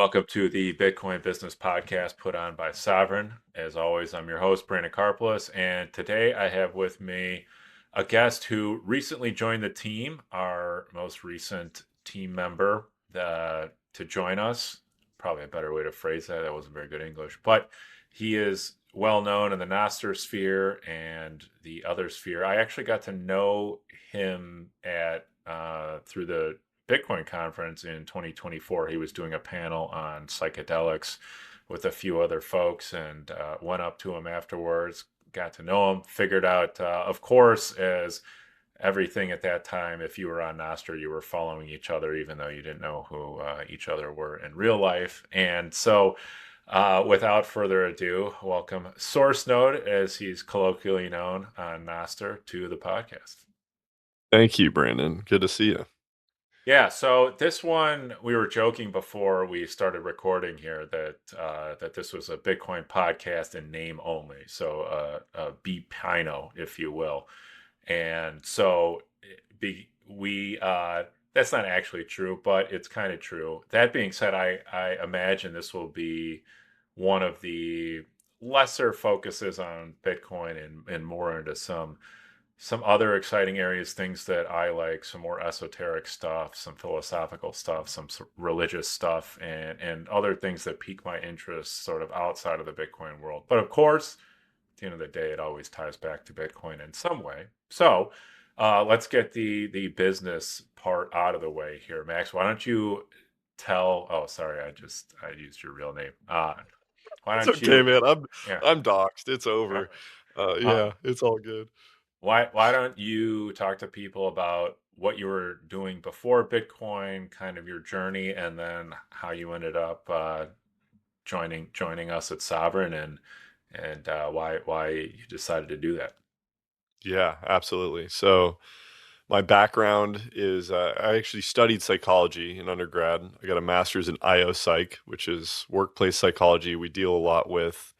Welcome to the Bitcoin Business Podcast put on by Sovreign. As always, I'm your host, Brandon Karpeles, and today I have with me a guest who recently joined the team, our most recent team member to join us. Probably a better way to phrase that. That wasn't very good English, but he is well known in the Nostr sphere and the other sphere. I actually got to know him at through the Bitcoin conference in 2024. He was doing a panel on psychedelics with a few other folks and went up to him afterwards, got to know him, figured out, of course, as everything at that time, if you were on Nostr, you were following each other, even though you didn't know who each other were in real life. And so, without further ado, welcome Source Node, as he's colloquially known on Nostr, to the podcast. Thank you, Brandon. Good to see you. Yeah, so this one we were joking before we started recording here that that this was a Bitcoin podcast in name only, so be Pino, if you will. And so we that's not actually true, but it's kind of true. That being said, I imagine this will be one of the lesser focuses on Bitcoin and more into some other exciting areas, things that I like, some more esoteric stuff, some philosophical stuff, some religious stuff, and other things that pique my interest sort of outside of the Bitcoin world. But of course, at the end of the day, it always ties back to Bitcoin in some way. So let's get the business part out of the way here, Max. Why don't you tell? Oh, sorry, I used your real name. Why It's don't okay, you? man. I'm Yeah. I'm doxxed. It's Uh, over. uh, Yeah, it's all good. why don't you talk to people about what you were doing before Bitcoin, kind of your journey, and then how you ended up joining us at Sovereign, and why you decided to do that. Yeah, absolutely. So my background is I actually studied psychology in undergrad. I got a master's in IO Psych, which is workplace psychology. We deal a lot with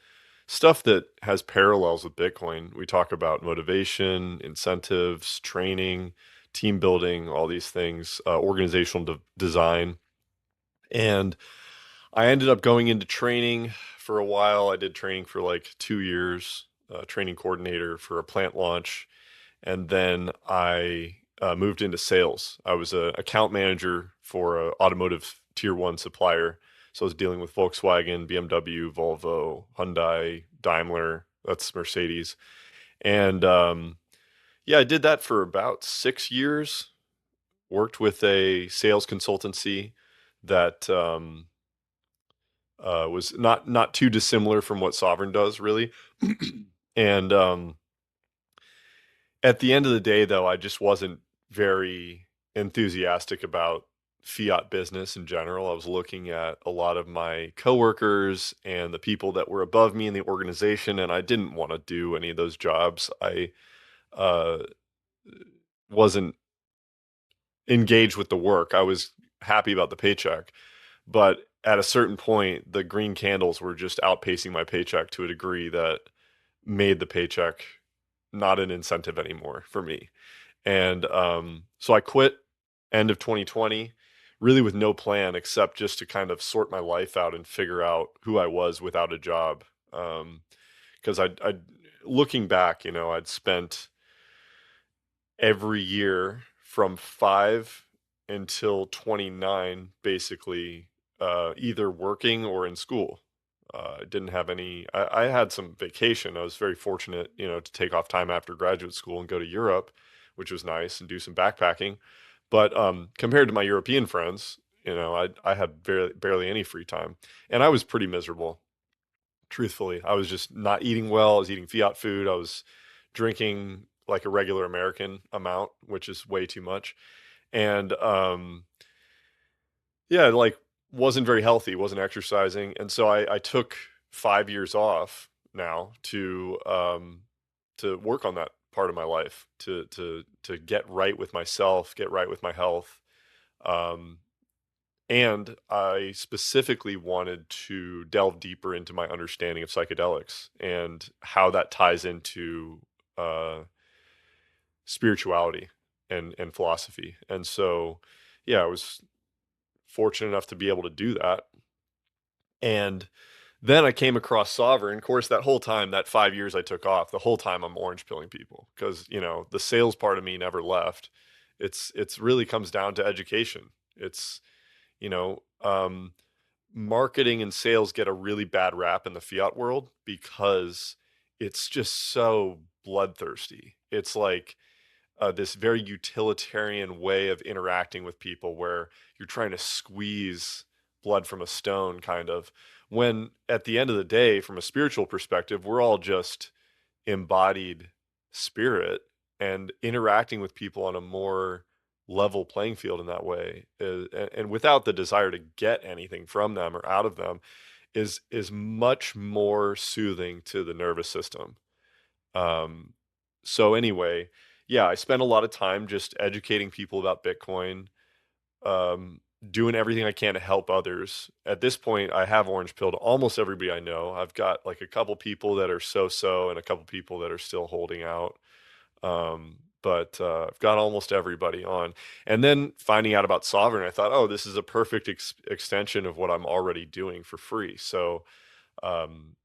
stuff that has parallels with Bitcoin. We talk about motivation, incentives, training, team building, all these things, organizational design. And I ended up going into training for a while. I did training for like 2 years, training coordinator for a plant launch. And then I moved into sales. I was an account manager for an automotive tier one supplier. So I was dealing with Volkswagen, BMW, Volvo, Hyundai, Daimler, that's Mercedes. And yeah, I did that for about 6 years. Worked with a sales consultancy that was not too dissimilar from what Sovreign does, really. And at the end of the day, though, I just wasn't very enthusiastic about fiat business in general. I was looking at a lot of my coworkers and the people that were above me in the organization, and I didn't want to do any of those jobs. I uh, wasn't engaged with the work. I was happy about the paycheck, but at a certain point, the green candles were just outpacing my paycheck to a degree that made the paycheck not an incentive anymore for me. And so I quit end of 2020, really with no plan except just to kind of sort my life out and figure out who I was without a job. Because I, looking back, I'd spent every year from 5 until 29, basically, either working or in school. I didn't have any, I had some vacation. I was very fortunate, to take off time after graduate school and go to Europe, which was nice, and do some backpacking. But compared to my European friends, I had barely any free time. And I was pretty miserable, truthfully. I was just not eating well. I was eating fiat food. I was drinking like a regular American amount, which is way too much. And yeah, like wasn't very healthy, wasn't exercising. And so I took 5 years off now to work on that part of my life, to get right with myself, get right with my health. Um, and I specifically wanted to delve deeper into my understanding of psychedelics and how that ties into uh, spirituality and philosophy. And so, yeah, I was fortunate enough to be able to do that. And then I came across Sovreign. Of course, that whole time, that 5 years I took off, the whole time I'm orange pilling people because, the sales part of me never left. It's really comes down to education. It's, you know, marketing and sales get a really bad rap in the fiat world because it's just so bloodthirsty. It's like this very utilitarian way of interacting with people where you're trying to squeeze blood from a stone, kind of. When at the end of the day, from a spiritual perspective, we're all just embodied spirit, and interacting with people on a more level playing field in that way and without the desire to get anything from them or out of them is much more soothing to the nervous system. So anyway, yeah, I spent a lot of time just educating people about Bitcoin, um, doing everything I can to help others. At this point, I have orange pilled almost everybody I know. I've got like a couple people that are so-so and a couple people that are still holding out. But I've got almost everybody on. And then finding out about Sovereign, I thought, oh, this is a perfect extension of what I'm already doing for free. So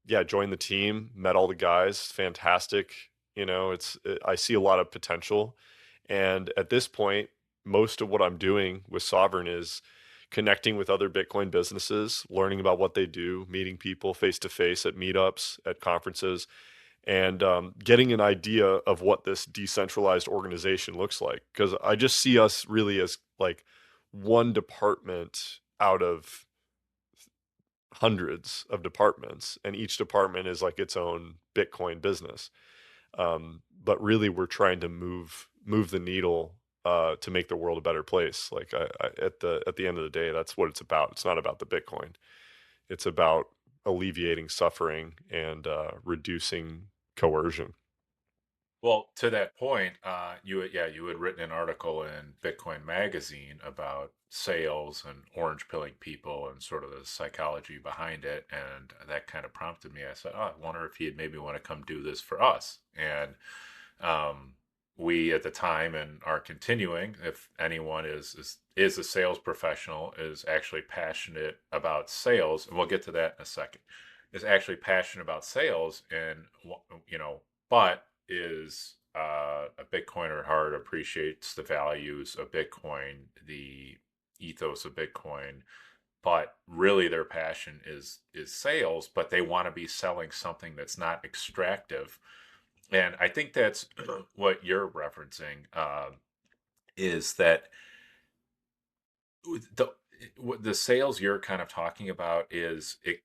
yeah, joined the team, met all the guys, fantastic. I see a lot of potential. And at this point, most of what I'm doing with Sovereign is connecting with other Bitcoin businesses, learning about what they do, meeting people face to face at meetups, at conferences, and getting an idea of what this decentralized organization looks like. Because I just see us really as like one department out of hundreds of departments, and each department is like its own Bitcoin business. But really, we're trying to move the needle to make the world a better place. Like at the end of the day, that's what it's about. It's not about the Bitcoin. It's about alleviating suffering and reducing coercion. Well, to that point, you had written an article in Bitcoin Magazine about sales and orange pilling people and sort of the psychology behind it, and that kind of prompted me. I said, "Oh, I wonder if he'd maybe want to come do this for us." And um, we at the time and are continuing. If anyone is a sales professional, is actually passionate about sales, and we'll get to that in a second, is actually passionate about sales, and but is a Bitcoiner at heart, appreciates the values of Bitcoin, the ethos of Bitcoin, but really their passion is sales, but they want to be selling something that's not extractive. And I think that's what you're referencing, is that the the sales you're kind of talking about is it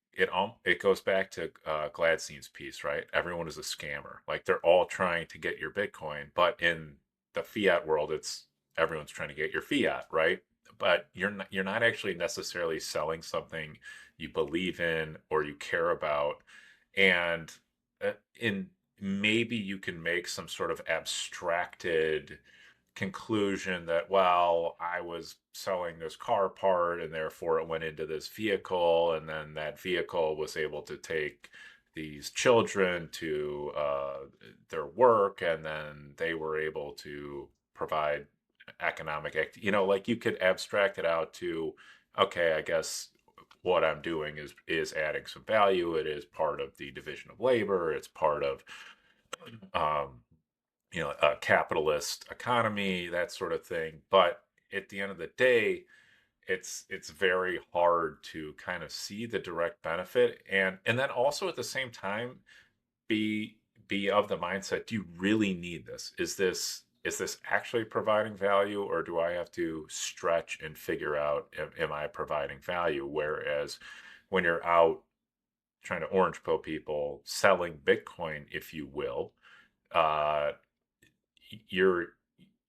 goes back to Gladstein's piece, right? Everyone is a scammer. Like they're all trying to get your Bitcoin, but in the fiat world, it's everyone's trying to get your fiat, right? But you're not actually necessarily selling something you believe in or you care about, and in maybe you can make some sort of abstracted conclusion that, well, I was selling this car part and therefore it went into this vehicle, and then that vehicle was able to take these children to their work, and then they were able to provide like you could abstract it out to, okay, I guess what I'm doing is adding some value. It is part of the division of labor. It's part of um, a capitalist economy, that sort of thing. But at the end of the day, it's very hard to kind of see the direct benefit, and then also at the same time be be of the mindset: do you really need this? Is this actually providing value, or do I have to stretch and figure out, am I providing value? Whereas when you're out trying to orange pill people, selling Bitcoin, if you will, uh, you're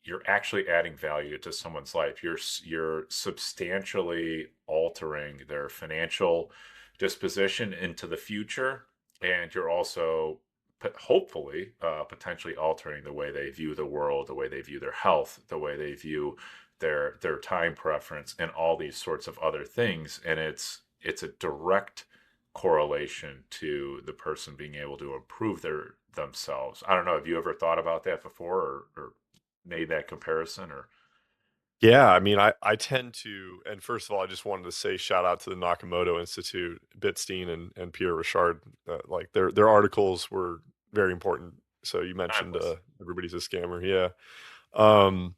you're actually adding value to someone's life. You're substantially altering their financial disposition into the future, and you're also hopefully potentially altering the way they view the world, the way they view their health, the way they view their time preference, and all these sorts of other things. And it's a direct correlation to the person being able to improve themselves. I don't know. Have you ever thought about that before, or made that comparison, or? Yeah, I mean, I tend to, and first of all, I just wanted to say shout out to the Nakamoto Institute, Bitstein and Pierre Richard. Like their articles were very important. So you mentioned Timeless. everybody's a scammer. Yeah. Um,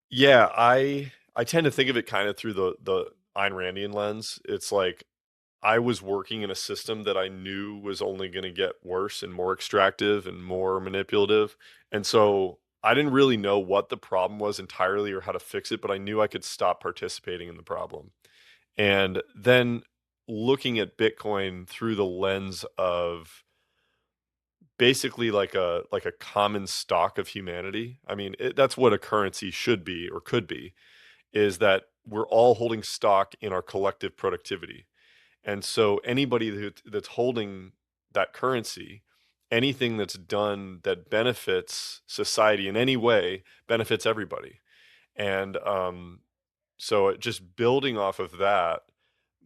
yeah, I tend to think of it kind of through the Ayn Randian lens. It's like I was working in a system that I knew was only going to get worse and more extractive and more manipulative. And so I didn't really know what the problem was entirely or how to fix it, but I knew I could stop participating in the problem. And then looking at Bitcoin through the lens of basically like a common stock of humanity. I mean, that's what a currency should be or could be, is that we're all holding stock in our collective productivity. And so anybody that's holding that currency, anything that's done that benefits society in any way benefits everybody. And so just building off of that,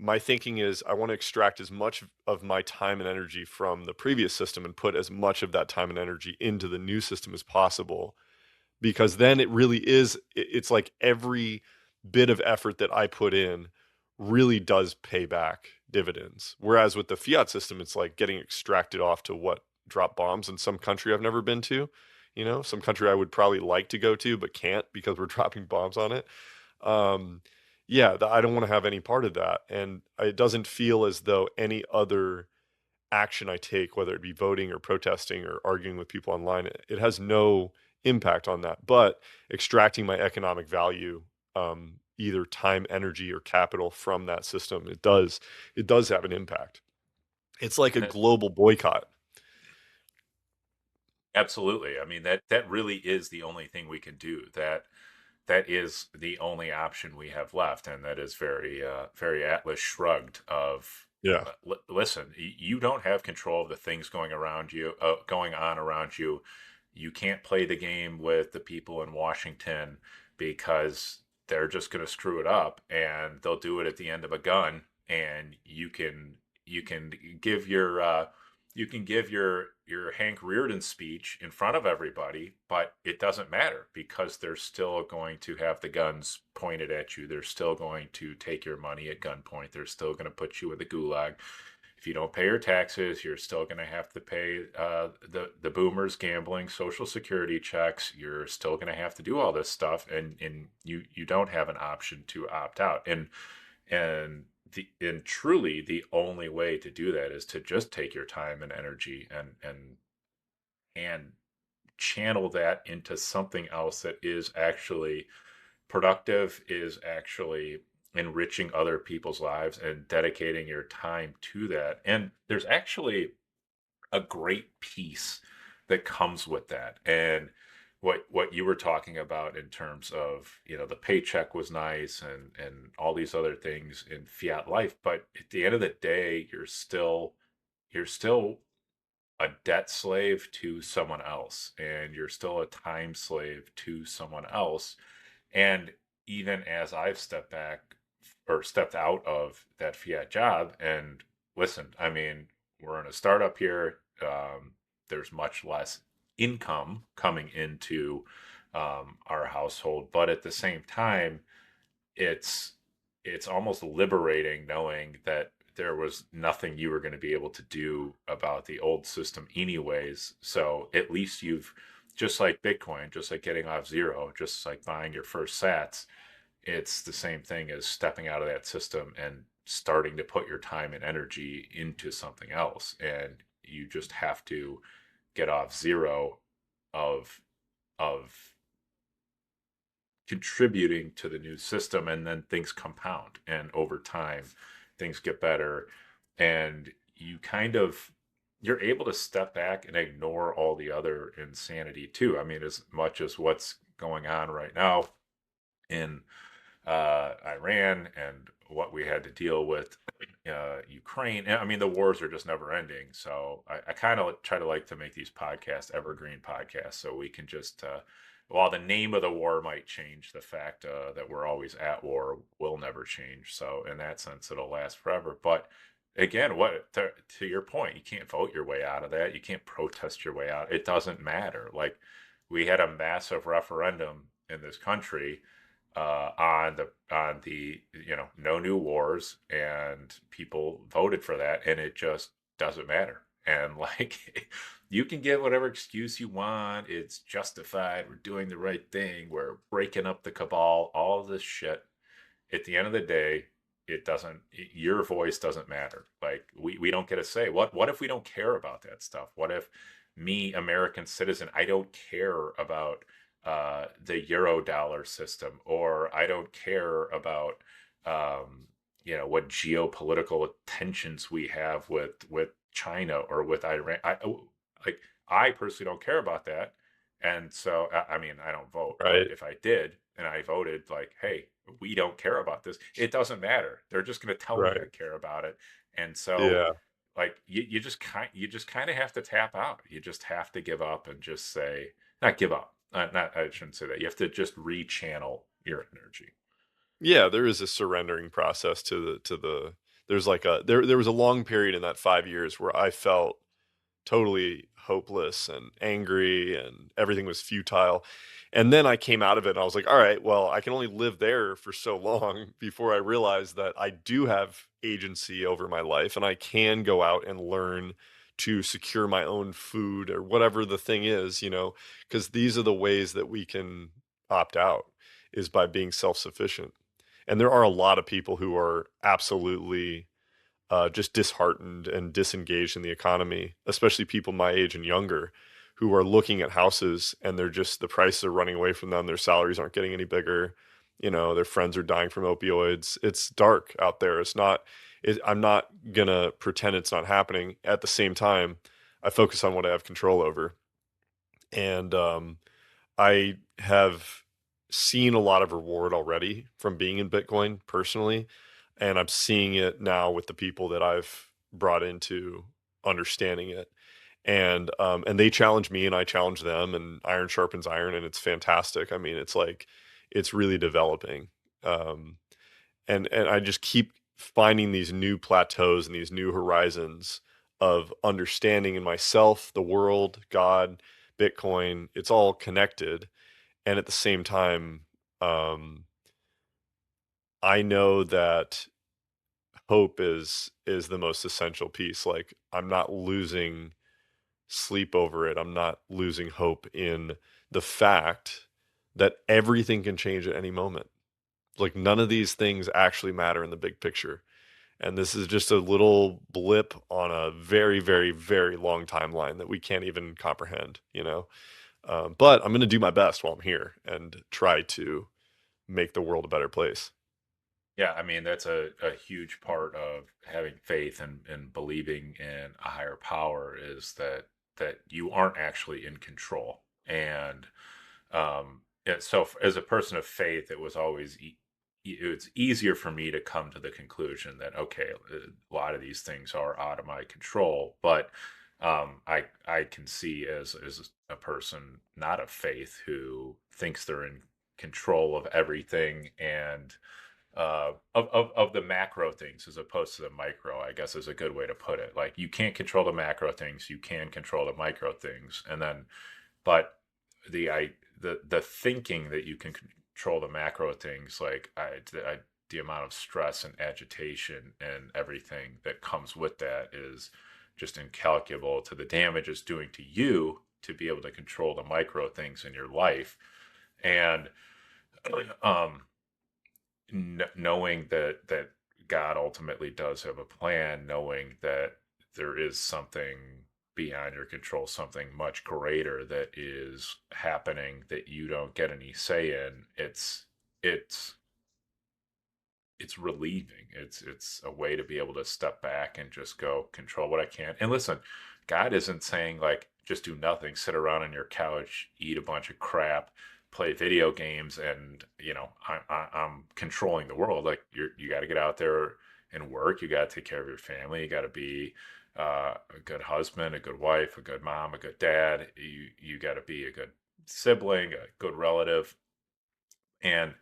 my thinking is I want to extract as much of my time and energy from the previous system and put as much of that time and energy into the new system as possible, because then it really is it's like every bit of effort that I put in really does pay back dividends. Whereas with the fiat system, it's like getting extracted off to what, drop bombs in some country I've never been to, some country I would probably like to go to but can't because we're dropping bombs on it. um yeah, I don't want to have any part of that, and it doesn't feel as though any other action I take, whether it be voting or protesting or arguing with people online, it has no impact on that. But extracting my economic value, either time, energy, or capital from that system, it does have an impact. It's like a And it, global boycott. absolutely. I mean, that really is the only thing we can do. That is the only option we have left, and that is very Atlas shrugged. Of Yeah. listen, you don't have control of the things going on around you. You can't play the game with the people in Washington because they're just going to screw it up, and they'll do it at the end of a gun. And you can give your Hank Reardon speech in front of everybody, but it doesn't matter because they're still going to have the guns pointed at you. They're still going to take your money at gunpoint. They're still going to put you in the gulag. If you don't pay your taxes, you're still going to have to pay the boomers gambling Social Security checks. You're still going to have to do all this stuff, and you don't have an option to opt out. And truly the only way to do that is to just take your time and energy and channel that into something else that is actually productive, is actually enriching other people's lives, and dedicating your time to that. And there's actually a great piece that comes with that. And what you were talking about in terms of, the paycheck was nice, and all these other things in fiat life, but at the end of the day, you're still a debt slave to someone else, and you're still a time slave to someone else. And even as I've stepped back or stepped out of that fiat job, and listen, I mean, we're in a startup here. There's much less income coming into our household, but at the same time, it's it's almost liberating knowing that there was nothing you were going to be able to do about the old system anyways. So at least you've, just like Bitcoin, just like getting off zero, just like buying your first sats, it's the same thing as stepping out of that system and starting to put your time and energy into something else. And you just have to get off zero of of contributing to the new system, and then things compound, and over time things get better, and you're able to step back and ignore all the other insanity too. I mean, as much as what's going on right now in Iran, and what we had to deal with Ukraine. I mean, the wars are just never ending. So I kind of try to like to make these podcasts evergreen podcasts, so we can just, while the name of the war might change, the fact that we're always at war will never change. So in that sense, it'll last forever. But again, to your point, you can't vote your way out of that. You can't protest your way out. It doesn't matter. Like, we had a massive referendum in this country on the no new wars, and people voted for that, and it just doesn't matter. And like, you can give whatever excuse you want. It's justified. We're doing the right thing. We're breaking up the cabal. All of this shit. At the end of the day, it doesn't. Your voice doesn't matter. Like, we don't get a say. What if we don't care about that stuff? What if me, American citizen, I don't care about the euro dollar system, or I don't care about what geopolitical tensions we have with China or with Iran. Like, I personally don't care about that, and so I mean, I don't vote, but Right. if I did and I voted like, hey, we don't care about this, it doesn't matter. They're just going to tell me I Right. care about it, and so Yeah. like you just kind of have to tap out. You just have to give up and just say, not give up. Not I shouldn't say that. You have to just rechannel your energy. Yeah, there is a surrendering process to the there's like a there was a long period in that 5 years where I felt totally hopeless and angry and everything was futile. And then I came out of it and I was like, all right, well, I can only live there for so long before I realize that I do have agency over my life and I can go out and learn to secure my own food or whatever the thing is, because these are the ways that we can opt out is by being self-sufficient. And there are a lot of people who are absolutely just disheartened and disengaged in the economy, especially people my age and younger who are looking at houses and they're just the prices are running away from them. Their salaries aren't getting any bigger. Their friends are dying from opioids. It's dark out there. I'm not gonna pretend it's not happening. At the same time, I focus on what I have control over. And I have seen a lot of reward already from being in Bitcoin personally, and I'm seeing it now with the people that I've brought into understanding it. And they challenge me and I challenge them and iron sharpens iron and it's fantastic. I mean, it's like it's really developing. Um, and I just keep finding these new plateaus and these new horizons of understanding in myself, the world, God, Bitcoin. It's all connected, and at the same time, um, I know that hope is the most essential piece. Like I'm not losing sleep over it. I'm not losing hope in the fact that everything can change at any moment. Like none of these things actually matter in the big picture. And this is just a little blip on a very, very, very long timeline that we can't even comprehend. But I'm going to do my best while I'm here and try to make the world a better place. Yeah, I mean, that's a huge part of having faith and believing in a higher power, is that you aren't actually in control. And as a person of faith, it was always it's easier for me to come to the conclusion that, okay, a lot of these things are out of my control. But I can see as a person not of faith who thinks they're in control of everything, and of the macro things as opposed to the micro, I guess, is a good way to put it. Like, you can't control the macro things, you can control the micro things, and then, but the thinking that you can control the macro things, like the amount of stress and agitation and everything that comes with that is just incalculable to the damage it's doing to you to be able to control the micro things in your life. And um knowing that God ultimately does have a plan, knowing that there is something beyond your control, something much greater that is happening that you don't get any say in. It's it's relieving. It's a way to be able to step back and just go control what I can. And listen, God isn't saying like just do nothing, sit around on your couch, eat a bunch of crap, play video games, and I'm controlling the world. Like, you got to get out there and work. You got to take care of your family. You got to be a good husband, a good wife, a good mom, a good dad. You got to be a good sibling, a good relative, and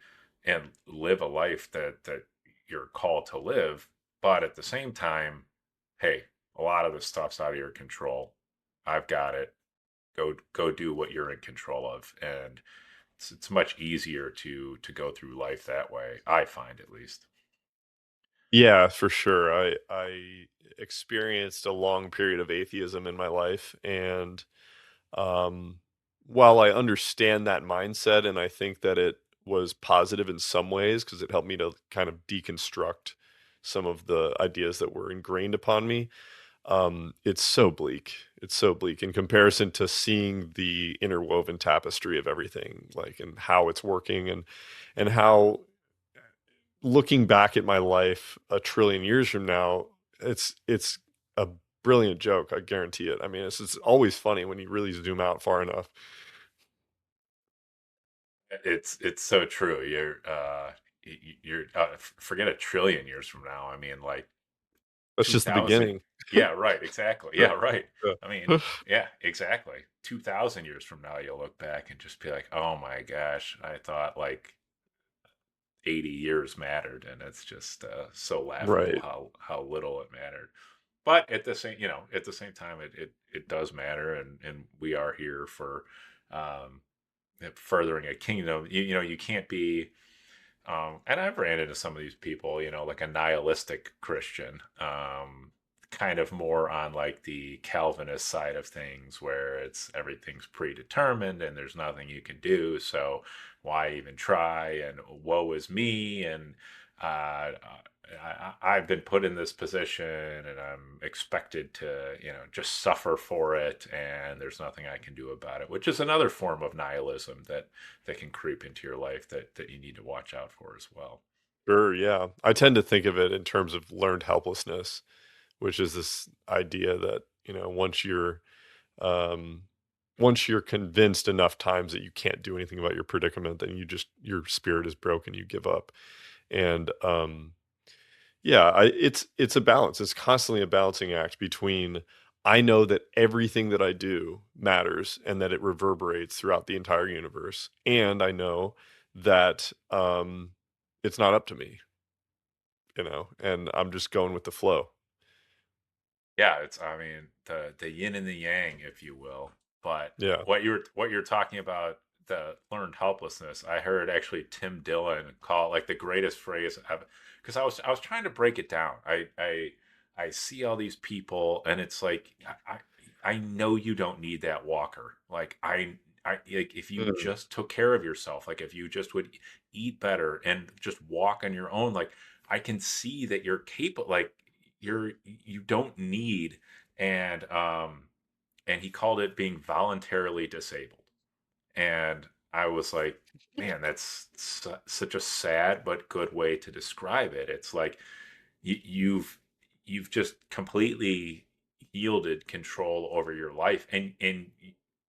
live a life that you're called to live. But at the same time, hey, a lot of this stuff's out of your control. I've got it. Go do what you're in control of. And it's much easier to go through life that way, I find, at least. Yeah, for sure. I experienced a long period of atheism in my life, and um, while I understand that mindset, and I think that it was positive in some ways because it helped me to kind of deconstruct some of the ideas that were ingrained upon me. It's so bleak. It's so bleak in comparison to seeing the interwoven tapestry of everything, like, and how it's working, and how, looking back at my life a trillion years from now, it's a brilliant joke. I guarantee it. I mean, it's always funny when you really zoom out far enough. It's so true. You're forget a trillion years from now. I mean, like That's just the 2000. beginning. Yeah, right, exactly. Yeah, right. I mean, Yeah. yeah, exactly. 2000 years from now, you'll look back and just be like, "Oh my gosh, I thought like 80 years mattered," and it's just so laughable Right. how little it mattered. But at the same, at the same time, it does matter, and we are here for um, furthering a kingdom. You can't be. And I've ran into some of these people, like a nihilistic Christian, kind of more on like the Calvinist side of things, where it's everything's predetermined and there's nothing you can do. So why even try? And woe is me. And I've been put in this position and I'm expected to, just suffer for it. And there's nothing I can do about it, which is another form of nihilism that can creep into your life that you need to watch out for as well. Sure. Yeah. I tend to think of it in terms of learned helplessness, which is this idea that, um, once you're convinced enough times that you can't do anything about your predicament, then your spirit is broken, you give up. And yeah, it's a balance. It's constantly a balancing act between, I know that everything that I do matters and that it reverberates throughout the entire universe, and I know that it's not up to me, and I'm just going with the flow. Yeah, it's I mean the yin and the yang, if you will. But Yeah. what you're talking about, the learned helplessness, I heard actually Tim Dillon call it like the greatest phrase ever, because I was trying to break it down. I see all these people and it's like I know you don't need that walker. I like if you Mm. just took care of yourself, like if you just would eat better and just walk on your own, like I can see that you're capable, like you don't need. And um and he called it being voluntarily disabled. And I was like, man, that's such a sad but good way to describe it. It's like you've just completely yielded control over your life, and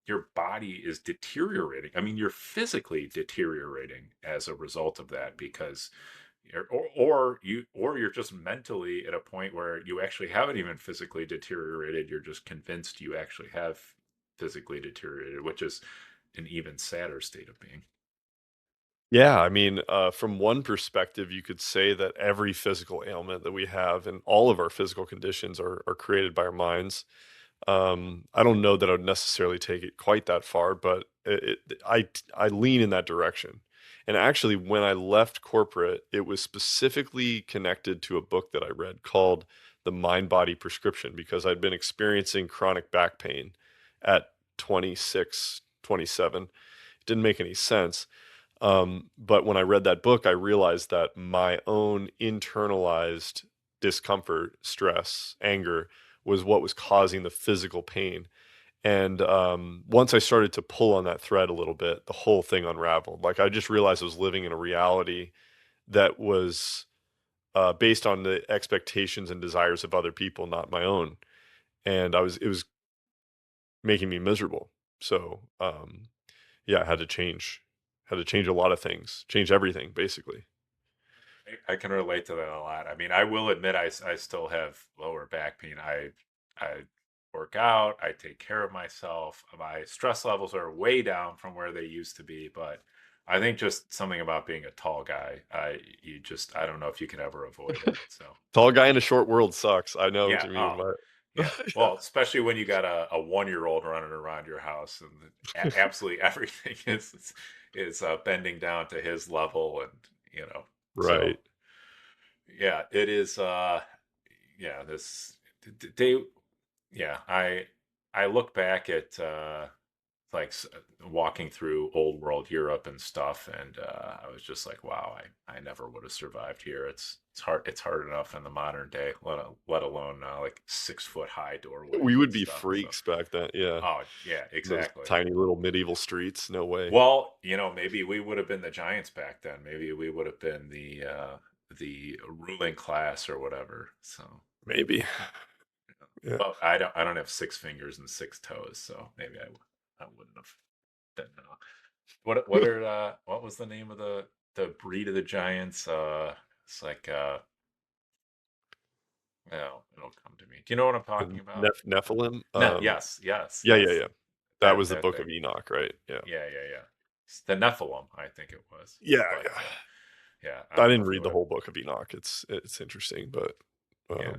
your body is deteriorating. I mean, you're physically deteriorating as a result of that, because or you're just mentally at a point where you actually haven't even physically deteriorated. You're just convinced you actually have physically deteriorated, which is an even sadder state of being. Yeah, I mean, from one perspective, you could say that every physical ailment that we have and all of our physical conditions are created by our minds. I don't know that I would necessarily take it quite that far, but I lean in that direction. And actually, when I left corporate, it was specifically connected to a book that I read called The Mind Body Prescription, because I'd been experiencing chronic back pain at 26, 27. It didn't make any sense. But when I read that book, I realized that my own internalized discomfort, stress, anger was what was causing the physical pain. And once I started to pull on that thread a little bit, the whole thing unraveled. Like, I just realized I was living in a reality that was based on the expectations and desires of other people, not my own. And it was making me miserable. So yeah, I had to change a lot of things, change everything basically. I can relate to that a lot. I mean, I will admit I still have lower back pain. I work out, I take care of myself. My stress levels are way down from where they used to be, but I think just something about being a tall guy, I don't know if you can ever avoid it. So Tall guy in a short world sucks. I know what yeah, you mean oh by it. Yeah. Well, especially when you got a 1 year old running around your house and absolutely everything is bending down to his level, and so Right. yeah, it is. Yeah, this they. Yeah, I look back at like walking through old world Europe and stuff, and I was just like, wow, I never would have survived here. It's hard enough in the modern day, let alone like 6 foot high We doorways would and be stuff. So, freaks back then. Yeah. oh yeah, Those exactly. tiny little medieval streets. No way. Well, maybe we would have been the giants back then. Maybe we would have been the ruling class or whatever. So, Maybe. Yeah. well, I don't have 6 fingers and 6 toes, so maybe I wouldn't have been. What was the name of the breed of the giants? It's like well, it'll come to me. Do you know what I'm talking about? Nephilim. No, yes, yes, Yeah, yeah, yes. yeah. That That was the that Book thing. of Enoch, right? Yeah. Yeah, yeah, yeah. It's the Nephilim, I think it was. Yeah, But yeah. yeah, I I don't know didn't if you read would the have. whole Book of Enoch. It's interesting, but Yeah.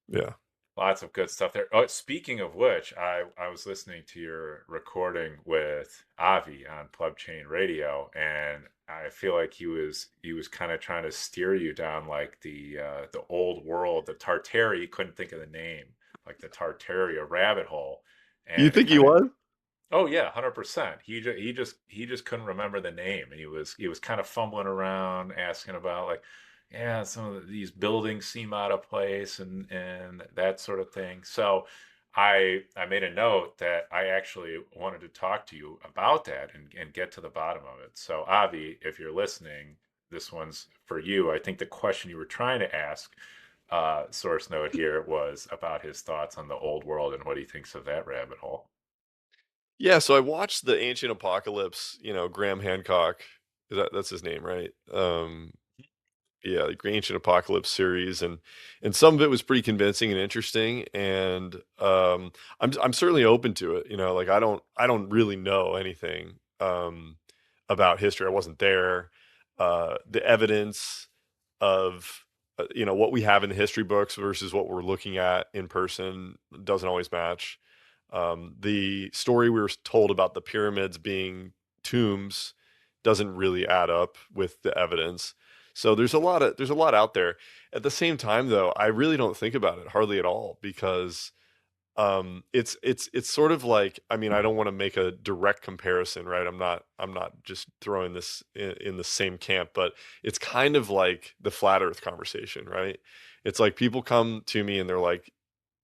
yeah. Lots of good stuff there. Oh, speaking of which, I was listening to your recording with Avi on Pleb Chain Radio, and I feel like he was kind of trying to steer you down like the old world, the Tartaria. He couldn't think of the name, like the Tartaria rabbit hole, You and it think he kind of. was? Oh yeah, 100%. He just couldn't remember the name, and he was kind of fumbling around, asking about like, yeah, some of these buildings seem out of place and that sort of thing. So I made a note that I actually wanted to talk to you about that and get to the bottom of it. So Avi, if you're listening, this one's for you. I think the question you were trying to ask, source note here, was about his thoughts on the old world and what he thinks of that rabbit hole. Yeah, so I watched the Ancient Apocalypse, Graham Hancock. That's his name, right? Yeah, the Ancient Apocalypse series, and some of it was pretty convincing and interesting, and I'm certainly open to it. Like I don't really know anything about history. I wasn't there. The evidence of what we have in the history books versus what we're looking at in person doesn't always match. The story we were told about the pyramids being tombs doesn't really add up with the evidence. So there's a lot out there. At the same time, though, I really don't think about it hardly at all because it's sort of like, I mean, I don't want to make a direct comparison, right? I'm not just throwing this in the same camp, but it's kind of like the flat Earth conversation, right? It's like people come to me and they're like,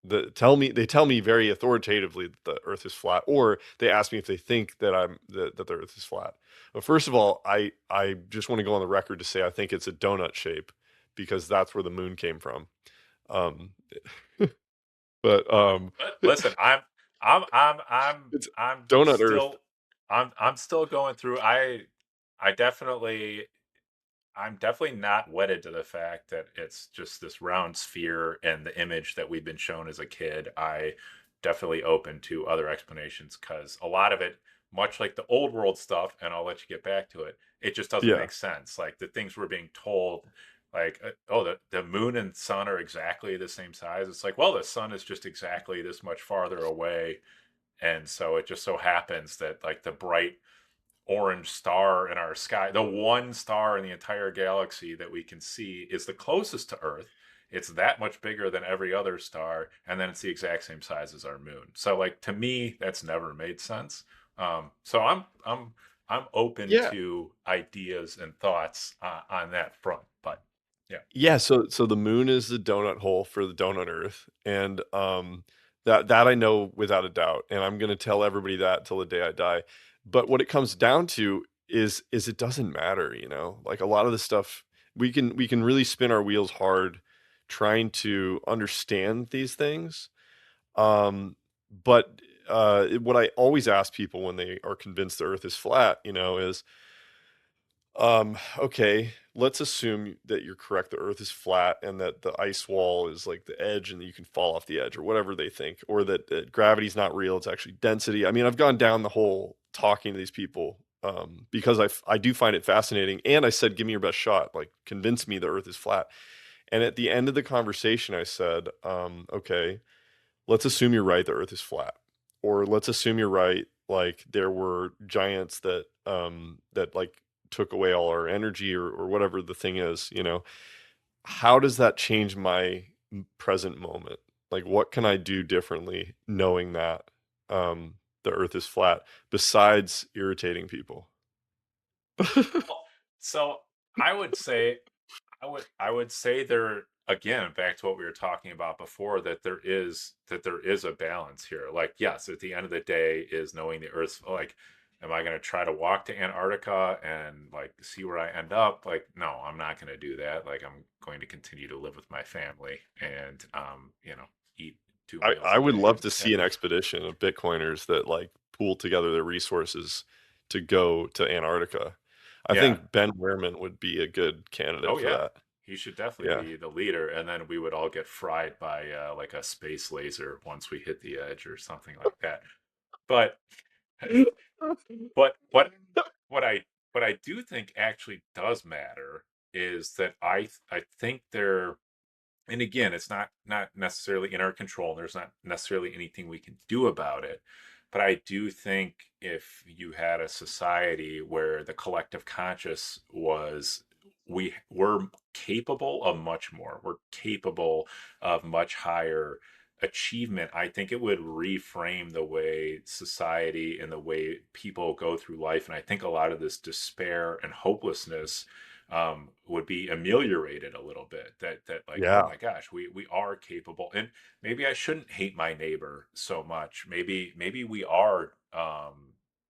they tell me very authoritatively that the Earth is flat, or they ask me if they think that the Earth is flat. But first of all, I just want to go on the record to say I think it's a donut shape because that's where the moon came from. Um, but But listen, I'm I'm I'm it's I'm donut Earth. still I'm still going through. I definitely I'm definitely not wedded to the fact that it's just this round sphere and the image that we've been shown as a kid. I definitely open to other explanations because a lot of it, much like the old world stuff, and I'll let you get back to it, it just doesn't Yeah, make sense. Like the things we're being told, like, oh, the moon and sun are exactly the same size. It's like, well, the sun is just exactly this much farther away. And so it just so happens that like the bright orange star in our sky, the one star in the entire galaxy that we can see, is the closest to Earth. It's that much bigger than every other star, and then it's the exact same size as our moon. So, like to me, that's never made sense. So I'm open yeah, to ideas and thoughts on that front. But yeah, yeah. So the moon is the donut hole for the donut Earth, and that I know without a doubt, and I'm gonna tell everybody that till the day I die. But what it comes down to is it doesn't matter, Like a lot of the stuff we can really spin our wheels hard trying to understand these things. But what I always ask people when they are convinced the Earth is flat, is okay, let's assume that you're correct. The Earth is flat and that the ice wall is like the edge and you can fall off the edge or whatever they think, or that gravity's not real. It's actually density. I mean, I've gone down the whole talking to these people because I do find it fascinating. And I said, give me your best shot. Like, convince me the Earth is flat. And at the end of the conversation, I said, okay, let's assume you're right, the Earth is flat, or let's assume you're right, like there were giants that like took away all our energy, or whatever the thing is, you know. How does that change my present moment? Like, what can I do differently knowing that the Earth is flat, besides irritating people? Well, so I would say I would say there again, back to what we were talking about before, that there is a balance here. Like, yes, at the end of the day, is knowing the Earth's like, am I going to try to walk to Antarctica and like see where I end up? Like, no, I'm not going to do that. Like, I'm going to continue to live with my family and eat two meals I a would day love and to see an expedition of Bitcoiners that like pool together their resources to go to Antarctica. I yeah. think Ben Wehrman would be a good candidate Oh for yeah, that. he should definitely Yeah. be the leader, and then we would all get fried by like a space laser once we hit the edge or something like that. But but what I what I do think actually does matter is that I think there, and again, it's not necessarily in our control. There's not necessarily anything we can do about it. But I do think if you had a society where the collective conscious was, we were capable of much more, we're capable of much higher achievement, I think it would reframe the way society and the way people go through life. And I think a lot of this despair and hopelessness would be ameliorated a little bit. That like, oh Yeah. my gosh, we are capable, and maybe I shouldn't hate my neighbor so much. Maybe we are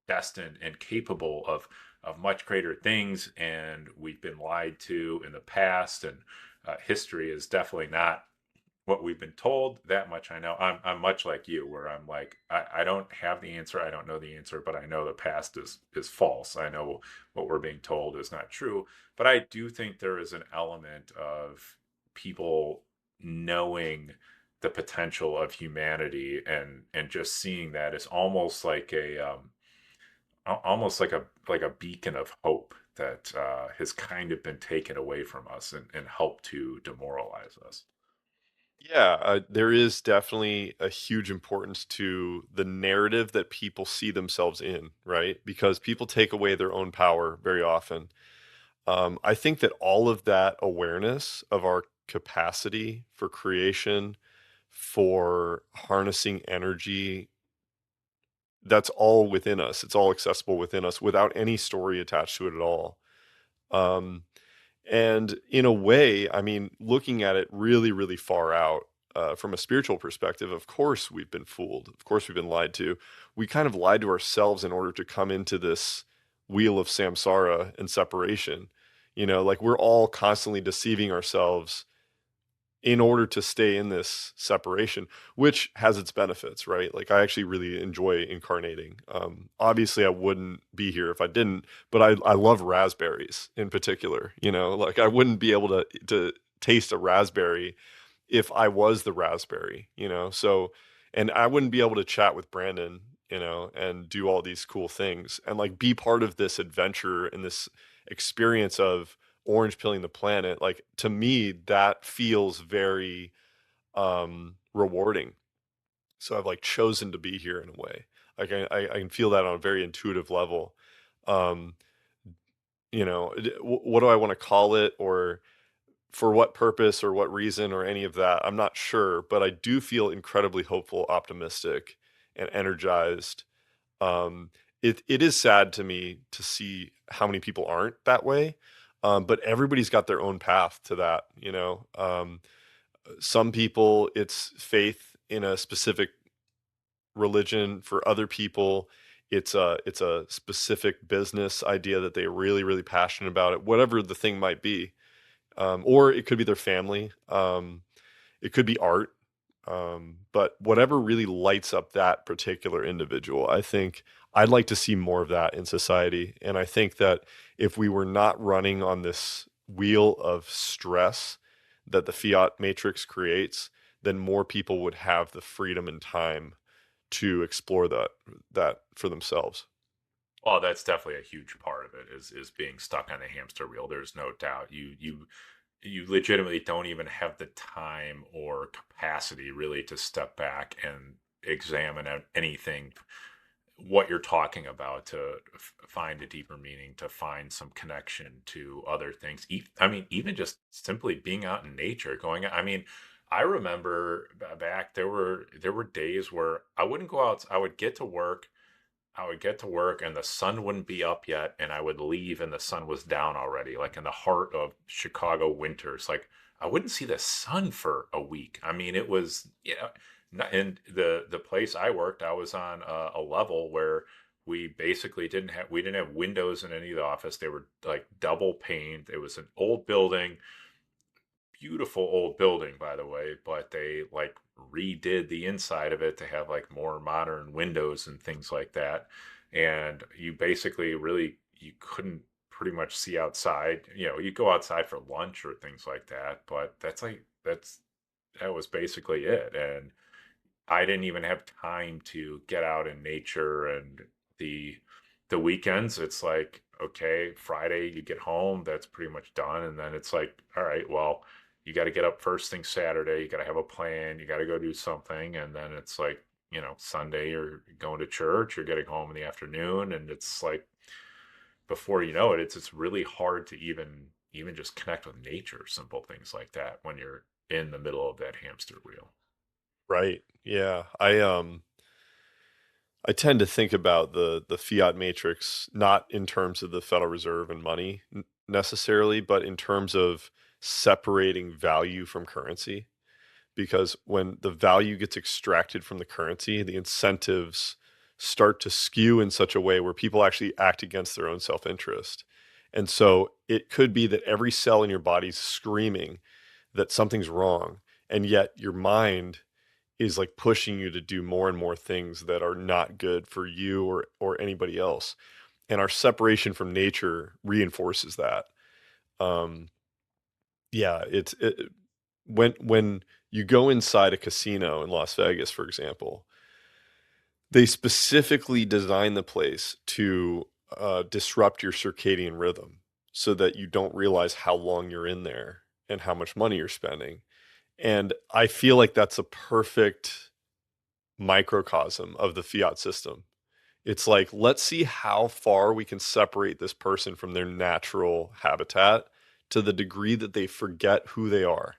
destined and capable of much greater things, and we've been lied to in the past, and history is definitely not what we've been told. That much I know. I'm much like you, where I'm like, I don't have the answer, I don't know the answer, but I know the past is false. I know what we're being told is not true. But I do think there is an element of people knowing the potential of humanity, and just seeing that as almost like almost like a beacon of hope that has kind of been taken away from us, and helped to demoralize us. Yeah, there is definitely a huge importance to the narrative that people see themselves in, right? Because people take away their own power very often. I think that all of that awareness of our capacity for creation, for harnessing energy, that's all within us. It's all accessible within us without any story attached to it at all. Um, and in a way, I mean, looking at it really, really far out, from a spiritual perspective, of course we've been fooled. Of course we've been lied to. We kind of lied to ourselves in order to come into this wheel of samsara and separation. You know, like we're all constantly deceiving ourselves in order to stay in this separation, which has its benefits, right? Like I actually really enjoy incarnating. Obviously, I wouldn't be here if I didn't, but I love raspberries in particular. You know, like I wouldn't be able to taste a raspberry if I was the raspberry. You know, so and I wouldn't be able to chat with Brandon. You know, and do all these cool things and like be part of this adventure and this experience of orange pilling the planet. Like to me that feels very rewarding, so I've like chosen to be here in a way. Like I can feel that on a very intuitive level. um you know, what do I want to call it, or for what purpose or what reason or any of that, I'm not sure, but I do feel incredibly hopeful, optimistic, and energized. It is sad to me to see how many people aren't that way. But everybody's got their own path to that, you know. Some people it's faith in a specific religion. For other people, it's a specific business idea that they're really, really passionate about it, whatever the thing might be. Or it could be their family. It could be art. But whatever really lights up that particular individual, I think I'd like to see more of that in society. And I think that if we were not running on this wheel of stress that the Fiat Matrix creates, then more people would have the freedom and time to explore that for themselves. Well, that's definitely a huge part of it, is being stuck on the hamster wheel. There's no doubt. You you legitimately don't even have the time or capacity really to step back and examine anything what you're talking about to find a deeper meaning, to find some connection to other things. I mean, even just simply being out in nature, going. I mean, I remember back there were days where I wouldn't go out. I would get to work. I would get to work and the sun wouldn't be up yet, and I would leave and the sun was down already, like in the heart of Chicago winters. Like I wouldn't see the sun for a week. I mean, it was and the place I worked, I was on a level where we didn't have windows in any of the office. They were like double paned. It was an old building, beautiful old building by the way, but they like redid the inside of it to have like more modern windows and things like that. And you basically really you couldn't pretty much see outside. You go outside for lunch or things like that, but that was basically it. And I didn't even have time to get out in nature. And the the weekends, it's like, okay, Friday you get home, that's pretty much done. And then it's like, all right, well, you got to get up first thing Saturday, you got to have a plan, you got to go do something. And then it's like, Sunday you're going to church, you're getting home in the afternoon, and it's like before you know it, it's really hard to even just connect with nature, simple things like that when you're in the middle of that hamster wheel. Right. Yeah. I tend to think about the fiat matrix not in terms of the Federal Reserve and money necessarily, but in terms of separating value from currency. Because when the value gets extracted from the currency, the incentives start to skew in such a way where people actually act against their own self-interest. And so it could be that every cell in your body is screaming that something's wrong, and yet your mind is like pushing you to do more and more things that are not good for you or anybody else. And our separation from nature reinforces that. Um, yeah, when you go inside a casino in Las Vegas, for example, they specifically design the place to disrupt your circadian rhythm so that you don't realize how long you're in there and how much money you're spending. And I feel like that's a perfect microcosm of the fiat system. It's like, let's see how far we can separate this person from their natural habitat to the degree that they forget who they are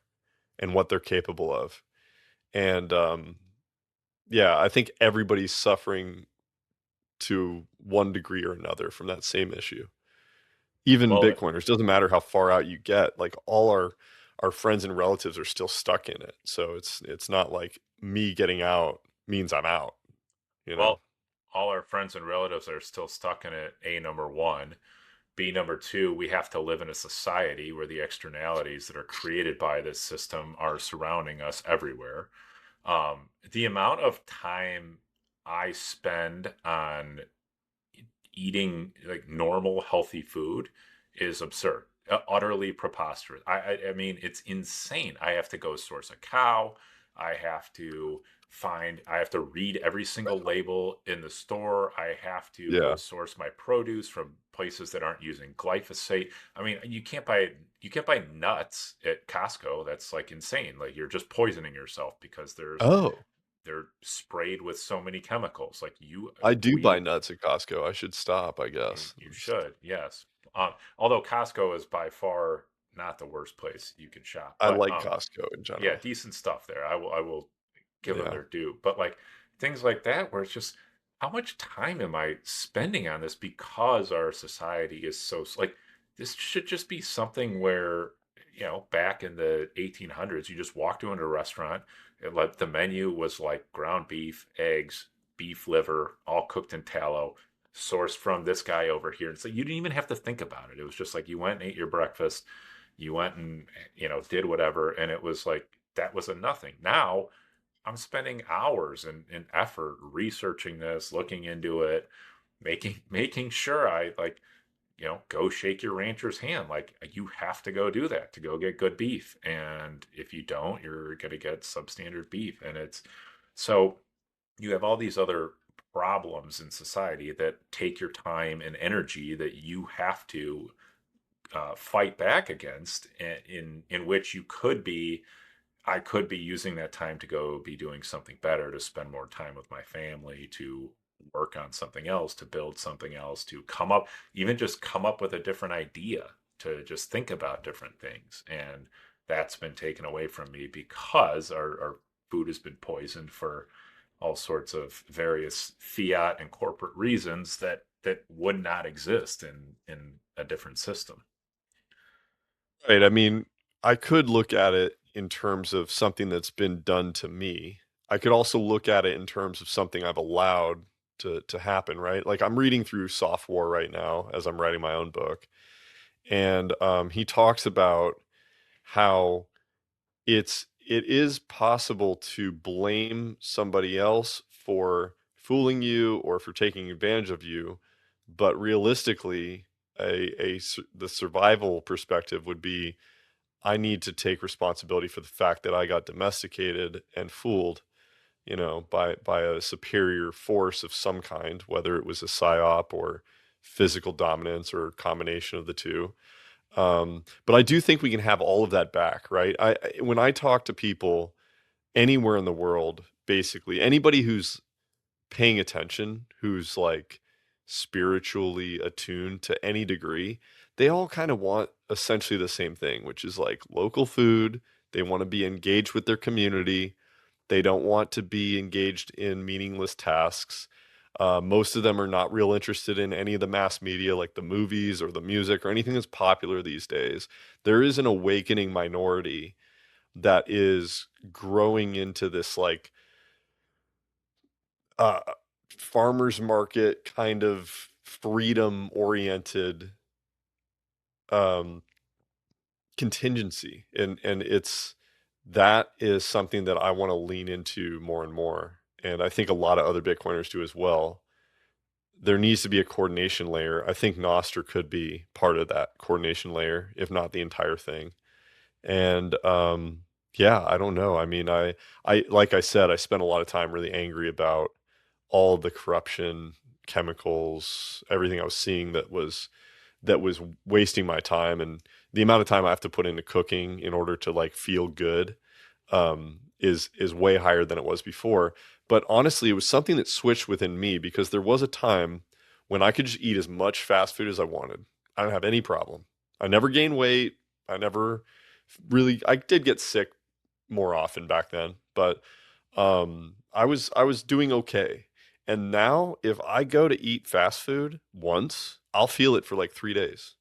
and what they're capable of. And yeah, I think everybody's suffering to one degree or another from that same issue. Even Well, Bitcoiners, doesn't matter how far out you get, like all our friends and relatives are still stuck in it. So it's not like me getting out means I'm out, you know. Well, all our friends and relatives are still stuck in it, A, number one. B, number two, we have to live in a society where the externalities that are created by this system are surrounding us everywhere. The amount of time I spend on eating like normal, healthy food is absurd, utterly preposterous. I mean, it's insane. I have to go source a cow. I have to I have to read every single label in the store. I have to go Yeah. source my produce from places that aren't using glyphosate. I mean, you can't buy nuts at Costco. That's like insane. Like you're just poisoning yourself because Oh, they're sprayed with so many chemicals. Like you, I do we buy nuts at Costco. I should stop, I you, guess. you should, yes. Although Costco is by far not the worst place you can shop, I but like Costco in yeah, general. decent stuff there. I will give them Yeah. their due. But like things like that, where it's just how much time am I spending on this because our society is so like this should just be something where back in the 1800s, you just walked into a restaurant. The menu was like ground beef, eggs, beef liver, all cooked in tallow, sourced from this guy over here. And so you didn't even have to think about it. It was just like you went and ate your breakfast, you went and did whatever, and it was like that was a nothing. Now I'm spending hours and effort researching this, looking into it, making sure I like go shake your rancher's hand. Like you have to go do that to go get good beef. And if you don't, you're going to get substandard beef. And it's so you have all these other problems in society that take your time and energy that you have to fight back against, in which I could be using that time to go be doing something better, to spend more time with my family, to work on something else, to build something else, to come up with a different idea, to just think about different things. And that's been taken away from me because our food has been poisoned for all sorts of various fiat and corporate reasons that would not exist in a different system. Right. I mean, I could look at it in terms of something that's been done to me. I could also look at it in terms of something I've allowed to happen, right? Like I'm reading through Soft War right now as I'm writing my own book, and he talks about how it is possible to blame somebody else for fooling you or for taking advantage of you, but realistically, the survival perspective would be I need to take responsibility for the fact that I got domesticated and fooled, by a superior force of some kind, whether it was a psyop or physical dominance or a combination of the two. But I do think we can have all of that back, right? When I talk to people anywhere in the world, basically anybody who's paying attention, who's like spiritually attuned to any degree, they all kind of want essentially the same thing, which is like local food. They want to be engaged with their community. They don't want to be engaged in meaningless tasks. Most of them are not real interested in any of the mass media, like the movies or the music or anything that's popular these days. There is an awakening minority that is growing into this like uh, farmers market kind of freedom oriented um, contingency, and it's that is something that I want to lean into more and more, and I think a lot of other Bitcoiners do as well. There needs to be a coordination layer. I think Nostr could be part of that coordination layer, if not the entire thing. And yeah, I don't know. I mean, I like I said, I spent a lot of time really angry about all the corruption, chemicals, everything I was seeing that was wasting my time, and the amount of time I have to put into cooking in order to like feel good is way higher than it was before. But honestly, it was something that switched within me because there was a time when I could just eat as much fast food as I wanted. I don't have any problem. I never gained weight. I never I did get sick more often back then, but I was doing okay. And now if I go to eat fast food once, I'll feel it for like 3 days.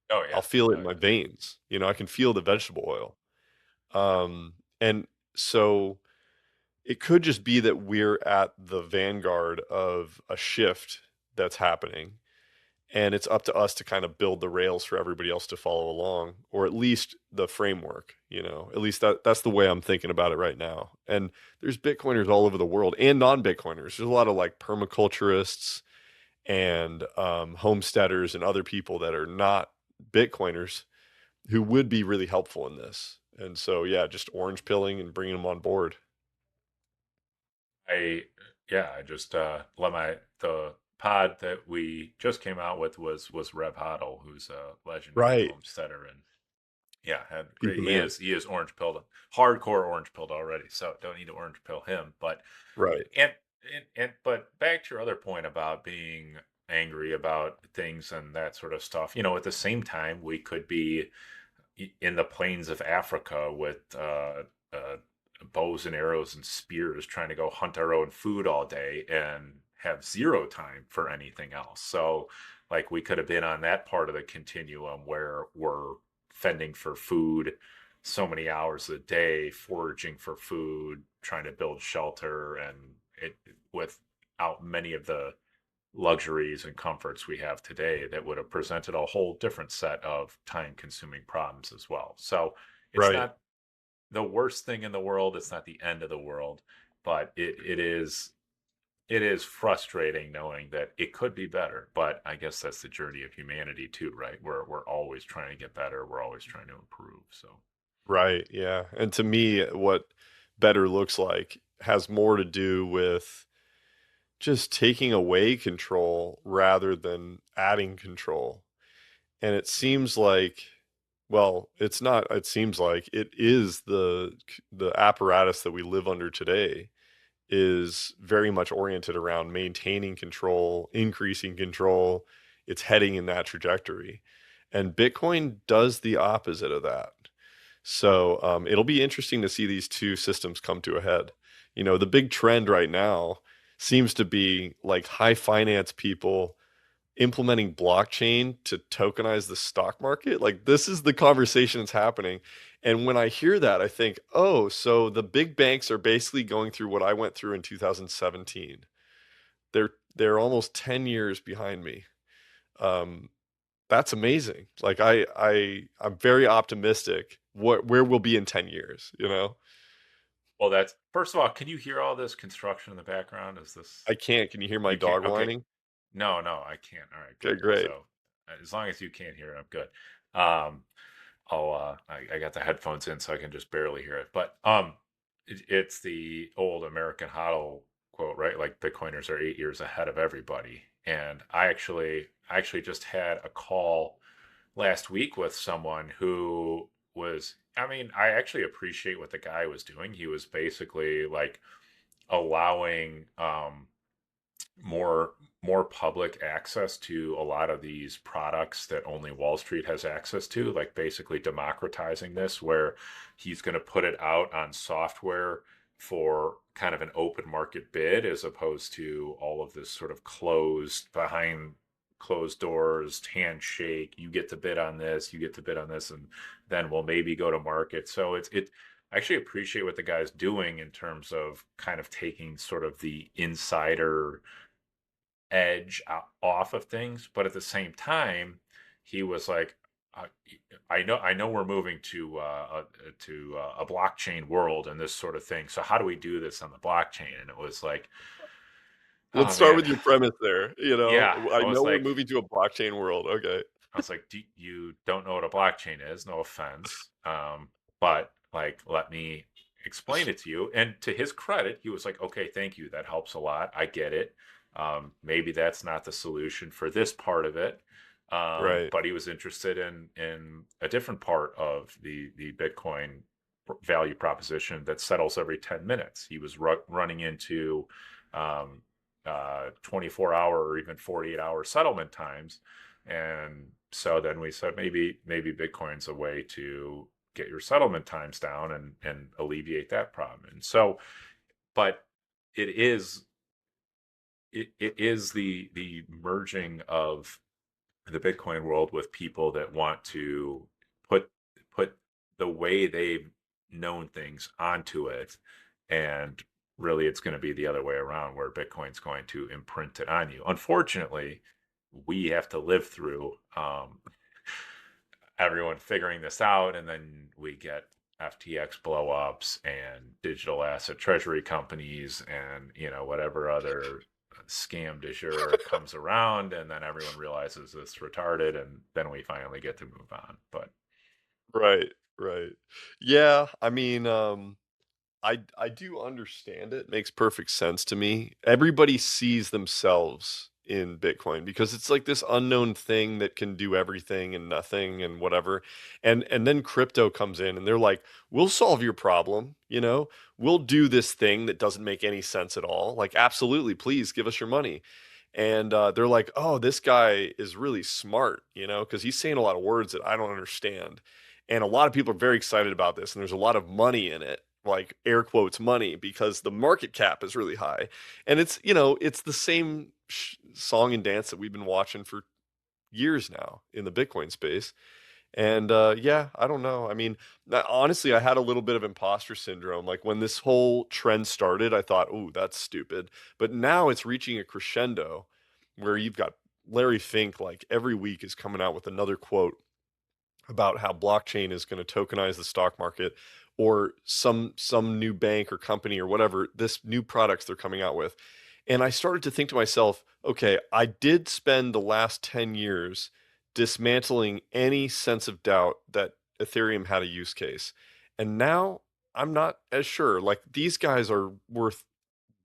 Oh I'll yeah. feel it Oh in my yeah. veins. I can feel the vegetable oil. And so it could just be that we're at the vanguard of a shift that's happening. And it's up to us to kind of build the rails for everybody else to follow along, or at least the framework, At least that's the way I'm thinking about it right now. And there's Bitcoiners all over the world and non-Bitcoiners. There's a lot of like permaculturists and homesteaders and other people that are not Bitcoiners who would be really helpful in this. And so, yeah, just orange pilling and bringing them on board. I yeah, I just let my the pod that we just came out with was Rev Hoddle, who's a legendary Right. homesteader, and yeah, had He's great. the He man. is he is orange pilled, hardcore orange pilled already, so don't need to orange pill him. But Right. and but back to your other point about being angry about things and that sort of stuff. At the same time, we could be in the plains of Africa with uh, bows and arrows and spears trying to go hunt our own food all day and have zero time for anything else. So, like, we could have been on that part of the continuum where we're fending for food so many hours a day, foraging for food, trying to build shelter, and it without many of the luxuries and comforts we have today that would have presented a whole different set of time consuming problems as well. So it's Right. not the worst thing in the world, it's not the end of the world, but it is frustrating knowing that it could be better. But I guess that's the journey of humanity too, right? We're always trying to get better, we're always trying to improve. So Right. Yeah. And to me, what better looks like has more to do with just taking away control rather than adding control. And it seems like, well, it's not, it seems like it is the apparatus that we live under today is very much oriented around maintaining control, increasing control. It's heading in that trajectory. And Bitcoin does the opposite of that. So it'll be interesting to see these two systems come to a head. You know, the big trend right now seems to be like high finance people implementing blockchain to tokenize the stock market. Like this is the conversation that's happening. And when I hear that, I think, oh, so the big banks are basically going through what I went through in 2017. They're almost 10 years behind me. Um, that's amazing. Like I'm very optimistic where we'll be in 10 years, you know? Well, that's first of all, can you hear all this construction in the background? Is this I can't. Can you hear my you can't? dog Okay. whining? No, no, I can't. All right, Okay, good. great. So as long as you can't hear it, I'm good. Um, I got the headphones in, so I can just barely hear it. But it's the old American Hodl quote, right? Like Bitcoiners are 8 years ahead of everybody. And I actually just had a call last week with someone who was. I mean, I actually appreciate what the guy was doing. He was basically like allowing more more public access to a lot of these products that only Wall Street has access to, like basically democratizing this, where he's going to put it out on software for kind of an open market bid as opposed to all of this sort of closed behind closed doors handshake. You get to bid on this, you get to bid on this, and then we'll maybe go to market. So it I actually appreciate what the guy's doing in terms of kind of taking sort of the insider edge off of things, but at the same time, he was like, uh, I know we're moving to a blockchain world and this sort of thing. So how do we do this on the blockchain?" And it was like, Let's oh start man, with your premise there. You know, yeah. I I know was we're like, moving to a blockchain world. Okay. you don't know what a blockchain is, no offense. But like, let me explain it to you. And to his credit, he was like, okay, thank you. That helps a lot. I get it. Maybe that's not the solution for this part of it. Right. But he was interested in a different part of the Bitcoin value proposition that settles every 10 minutes. He was running into 24-hour or even 48-hour settlement times. And so then we said maybe Bitcoin's a way to get your settlement times down and alleviate that problem. And so, but it is it is the merging of the Bitcoin world with people that want to put put the way they've known things onto it, and really it's going to be the other way around where Bitcoin's going to imprint it on you. Unfortunately, we have to live through everyone figuring this out, and then we get FTX blowups and digital asset treasury companies and whatever other scam du jour comes around, and then everyone realizes it's retarded, and then we finally get to move on. But Right. Right. Yeah. I mean, I do understand it. Makes perfect sense to me. Everybody sees themselves in Bitcoin because it's like this unknown thing that can do everything and nothing and whatever. And then crypto comes in and they're like, "We'll solve your problem, you know? We'll do this thing that doesn't make any sense at all. Like, absolutely, please give us your money." And they're like, "Oh, this guy is really smart, you know, because he's saying a lot of words that I don't understand." And a lot of people are very excited about this, and there's a lot of money in it, like air quotes money, because the market cap is really high. And it's, you know, it's the same song and dance that we've been watching for years now in the Bitcoin space. And yeah, I don't know. I mean, honestly, I had a little bit of imposter syndrome. Like when this whole trend started, I thought, "Oh, that's stupid." But now it's reaching a crescendo where you've got Larry Fink, like every week is coming out with another quote about how blockchain is going to tokenize the stock market, or some new bank or company or whatever, this new products they're coming out with. And I started to think to myself, okay, I did spend the last 10 years dismantling any sense of doubt that Ethereum had a use case. And now I'm not as sure. Like these guys are worth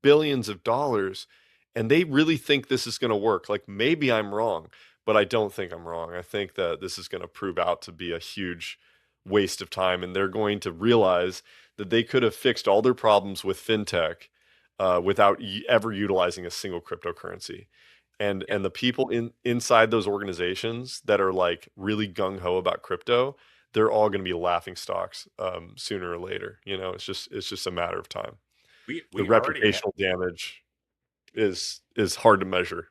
billions of dollars and they really think this is going to work. Like maybe I'm wrong, but I don't think I'm wrong. I think that this is going to prove out to be a huge waste of time, and they're going to realize that they could have fixed all their problems with fintech without ever utilizing a single cryptocurrency. Yeah, And the people inside those organizations that are like really gung ho about crypto, they're all going to be laughing stocks sooner or later. You know, it's just a matter of time. The we already have. reputational damage is hard to measure.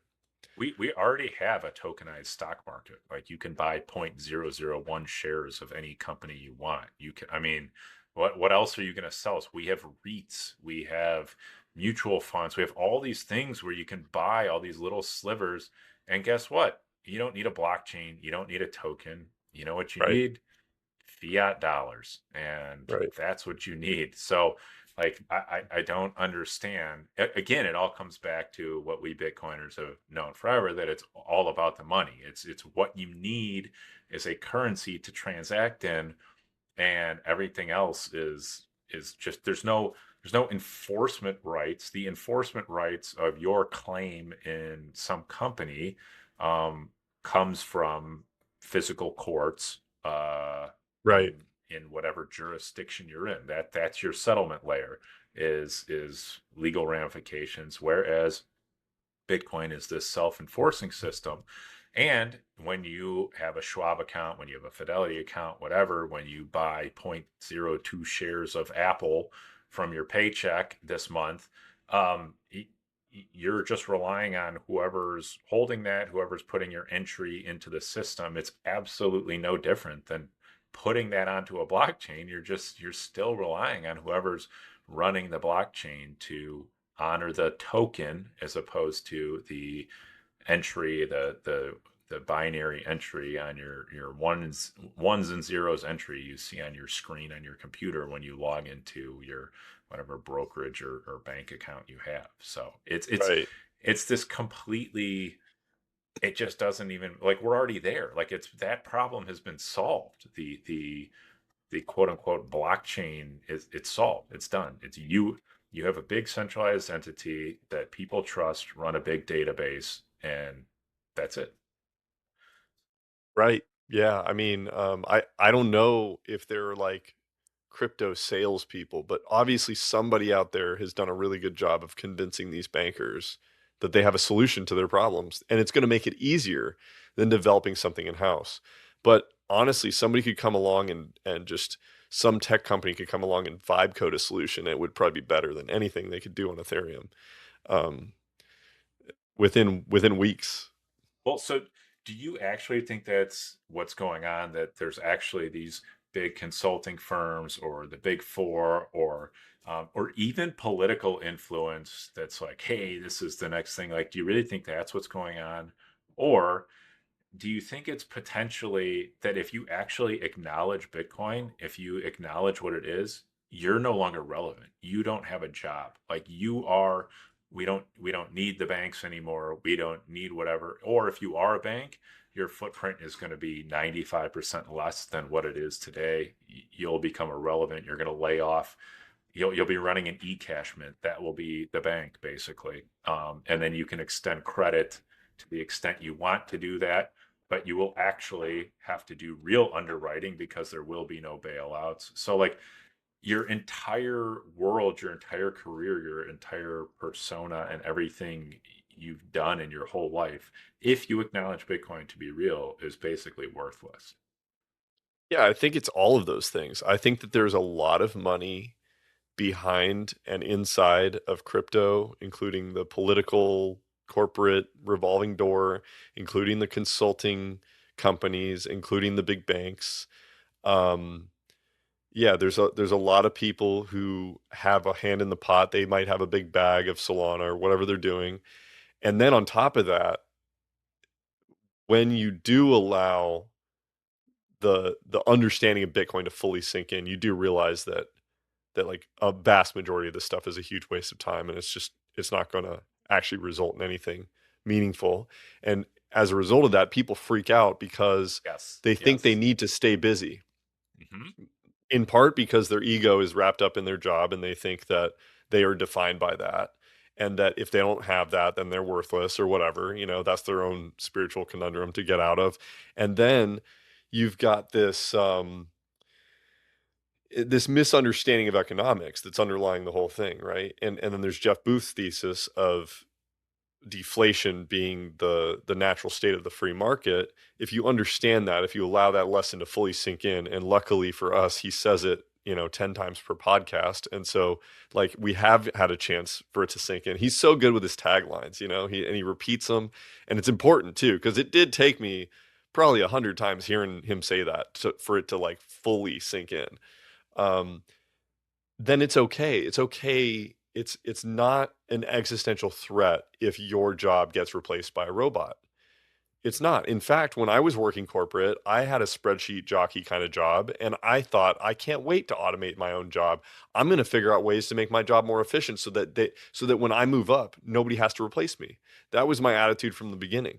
We already have a tokenized stock market. Like you can buy 0.001 shares of any company you want. You can, I mean, what else are you going to sell us? We have REITs, we have mutual funds, we have all these things where you can buy all these little slivers. And guess what? You don't need a blockchain, you don't need a token. You know what you Right. need? Fiat dollars, and Right. that's what you need. So like I don't understand. Again, it all comes back to what we Bitcoiners have known forever, that it's all about the money. It's what you need is a currency to transact in, and everything else is just there's no enforcement rights. The enforcement rights of your claim in some company um, comes from physical courts Right. in whatever jurisdiction you're in. That's your settlement layer is legal ramifications, whereas Bitcoin is this self-enforcing system. And when you have a Schwab account, when you have a Fidelity account, whatever, when you buy zero point zero 0.02 shares of Apple from your paycheck this month, um, you're just relying on whoever's holding that, whoever's putting your entry into the system. It's absolutely no different than putting that onto a blockchain. You're still relying on whoever's running the blockchain to honor the token as opposed to the entry, the binary entry on your ones and zeros entry you see on your screen on your computer when you log into your whatever brokerage or bank account you have. So Right. it's this completely, it just doesn't even, like, we're already there. Like, it's that problem has been solved. The quote unquote blockchain is, it's solved. It's done. It's you have a big centralized entity that people trust, run a big database, and that's it. Right. Yeah. I mean, I don't know if they're like crypto salespeople, but obviously somebody out there has done a really good job of convincing these bankers that they have a solution to their problems, and it's going to make it easier than developing something in house. But honestly, somebody could come along and just some tech company could come along and vibe code a solution. It would probably be better than anything they could do on Ethereum um, within weeks. Well, so do you actually think that's what's going on? That there's actually these big consulting firms or the big four or even political influence that's like, hey, this is the next thing. Like, do you really think that's what's going on? Or do you think it's potentially that if you actually acknowledge Bitcoin, if you acknowledge what it is, you're no longer relevant. You don't have a job. Like you are, we don't need the banks anymore. We don't need whatever. Or if you are a bank, your footprint is going to be 95% less than what it is today. You'll become irrelevant. You're going to lay off. You'll be running an e-cashment. That will be the bank basically. And then you can extend credit to the extent you want to do that, but you will actually have to do real underwriting because there will be no bailouts. So like your entire world, your entire career, your entire persona and everything you've done in your whole life, if you acknowledge Bitcoin to be real, is basically worthless. Yeah, I think it's all of those things. I think that there's a lot of money behind and inside of crypto, including the political, corporate revolving door, including the consulting companies, including the big banks. Um, yeah, there's a lot of people who have a hand in the pot. They might have a big bag of Solana or whatever they're doing. And then on top of that, when you do allow the understanding of Bitcoin to fully sink in, you do realize that like a vast majority of this stuff is a huge waste of time, and it's not going to actually result in anything meaningful. And as a result of that, people freak out because Yes. they think they Yes. need to stay busy, Hmm. in part because their ego is wrapped up in their job and they think that they are defined by that. and that if they don't have that, then they're worthless or whatever. That's their own spiritual conundrum to get out of. And then you've got this misunderstanding of economics that's underlying the whole thing, right? And then there's Jeff Booth's thesis of deflation being the natural state of the free market. If you understand that, if you allow that lesson to fully sink in, and luckily for us, he says it 10 times per podcast, and so like we have had a chance for it to sink in. He's so good with his taglines, he repeats them, and it's important too, because it did take me probably 100 times hearing him say that for it to like fully sink in. um, then it's okay. It's okay. It's not an existential threat if your job gets replaced by a robot. It's not. In fact, when I was working corporate, I had a spreadsheet jockey kind of job, and I thought, I can't wait to automate my own job. I'm going to figure out ways to make my job more efficient so that when I move up, nobody has to replace me. That was my attitude from the beginning,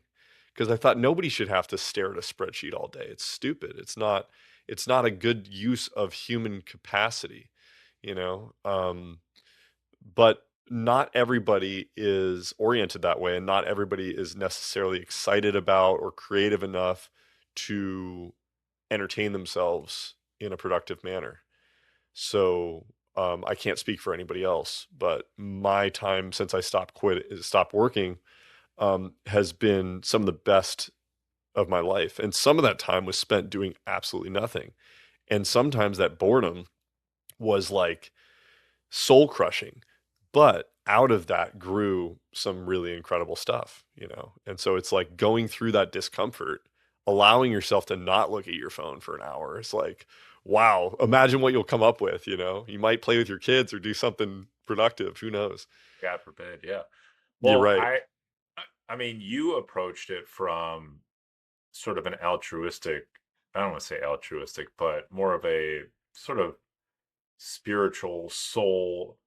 because I thought nobody should have to stare at a spreadsheet all day. It's stupid. It's not a good use of human capacity, you know. But not everybody is oriented that way, and not everybody is necessarily excited about or creative enough to entertain themselves in a productive manner. So I can't speak for anybody else, but my time since I stopped working, has been some of the best of my life, and some of that time was spent doing absolutely nothing. And sometimes that boredom was like soul crushing, but out of that grew some really incredible stuff. And so it's like going through that discomfort, allowing yourself to not look at your phone for an hour. It's like, wow, imagine what you'll come up with. You might play with your kids or do something productive. Who knows? God forbid. Yeah. You're Well, right. I mean, you approached it from sort of an altruistic, I don't want to say altruistic, but more of a sort of spiritual soul,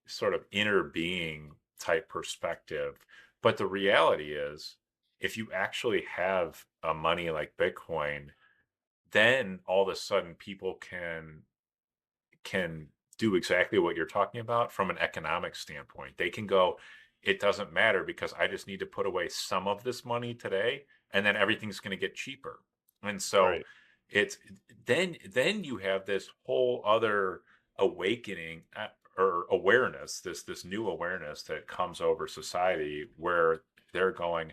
sort of inner being type perspective. But the reality is, if you actually have a money like Bitcoin, then all of a sudden people can do exactly what you're talking about from an economic standpoint. They can go, it doesn't matter because I just need to put away some of this money today, and then everything's going to get cheaper. And so Right. it's then you have this whole other awakening, or awareness, this new awareness that comes over society where they're going,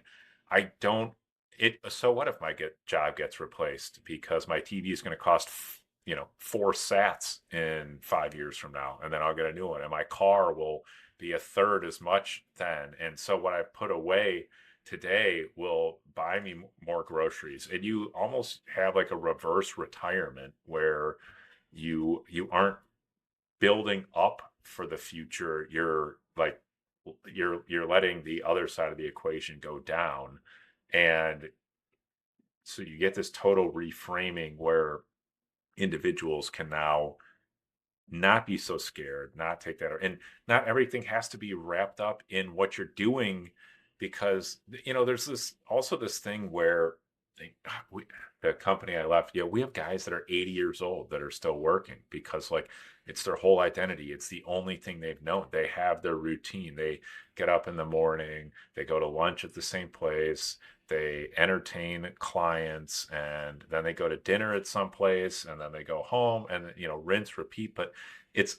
I don't it so what if my job gets replaced because my TV is going to cost 4 sats in 5 years from now, and then I'll get a new one, and my car will be a third as much then. And so what I put away today will buy me more groceries, and you almost have like a reverse retirement where you aren't building up for the future. You're like you're letting the other side of the equation go down, and so you get this total reframing where individuals can now not be so scared, not take that, and not everything has to be wrapped up in what you're doing, because there's this thing where we, the company I left, we have guys that are 80 years old that are still working because like it's their whole identity. It's the only thing they've known. They have their routine. They get up in the morning, they go to lunch at the same place, they entertain clients, and then they go to dinner at some place, and then they go home, and rinse repeat. But it's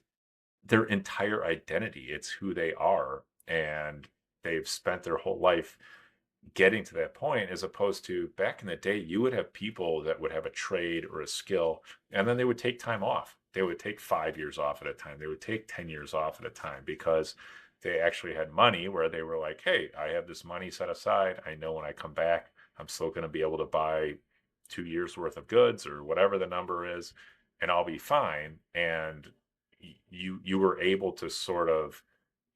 their entire identity. It's who they are, and they've spent their whole life getting to that point, as opposed to back in the day, you would have people that would have a trade or a skill, and then they would take time off. They would take 5 years off at a time. They would take 10 years off at a time because they actually had money where they were like, hey, I have this money set aside. I know when I come back, I'm still going to be able to buy 2 years worth of goods or whatever the number is, and I'll be fine. And you were able to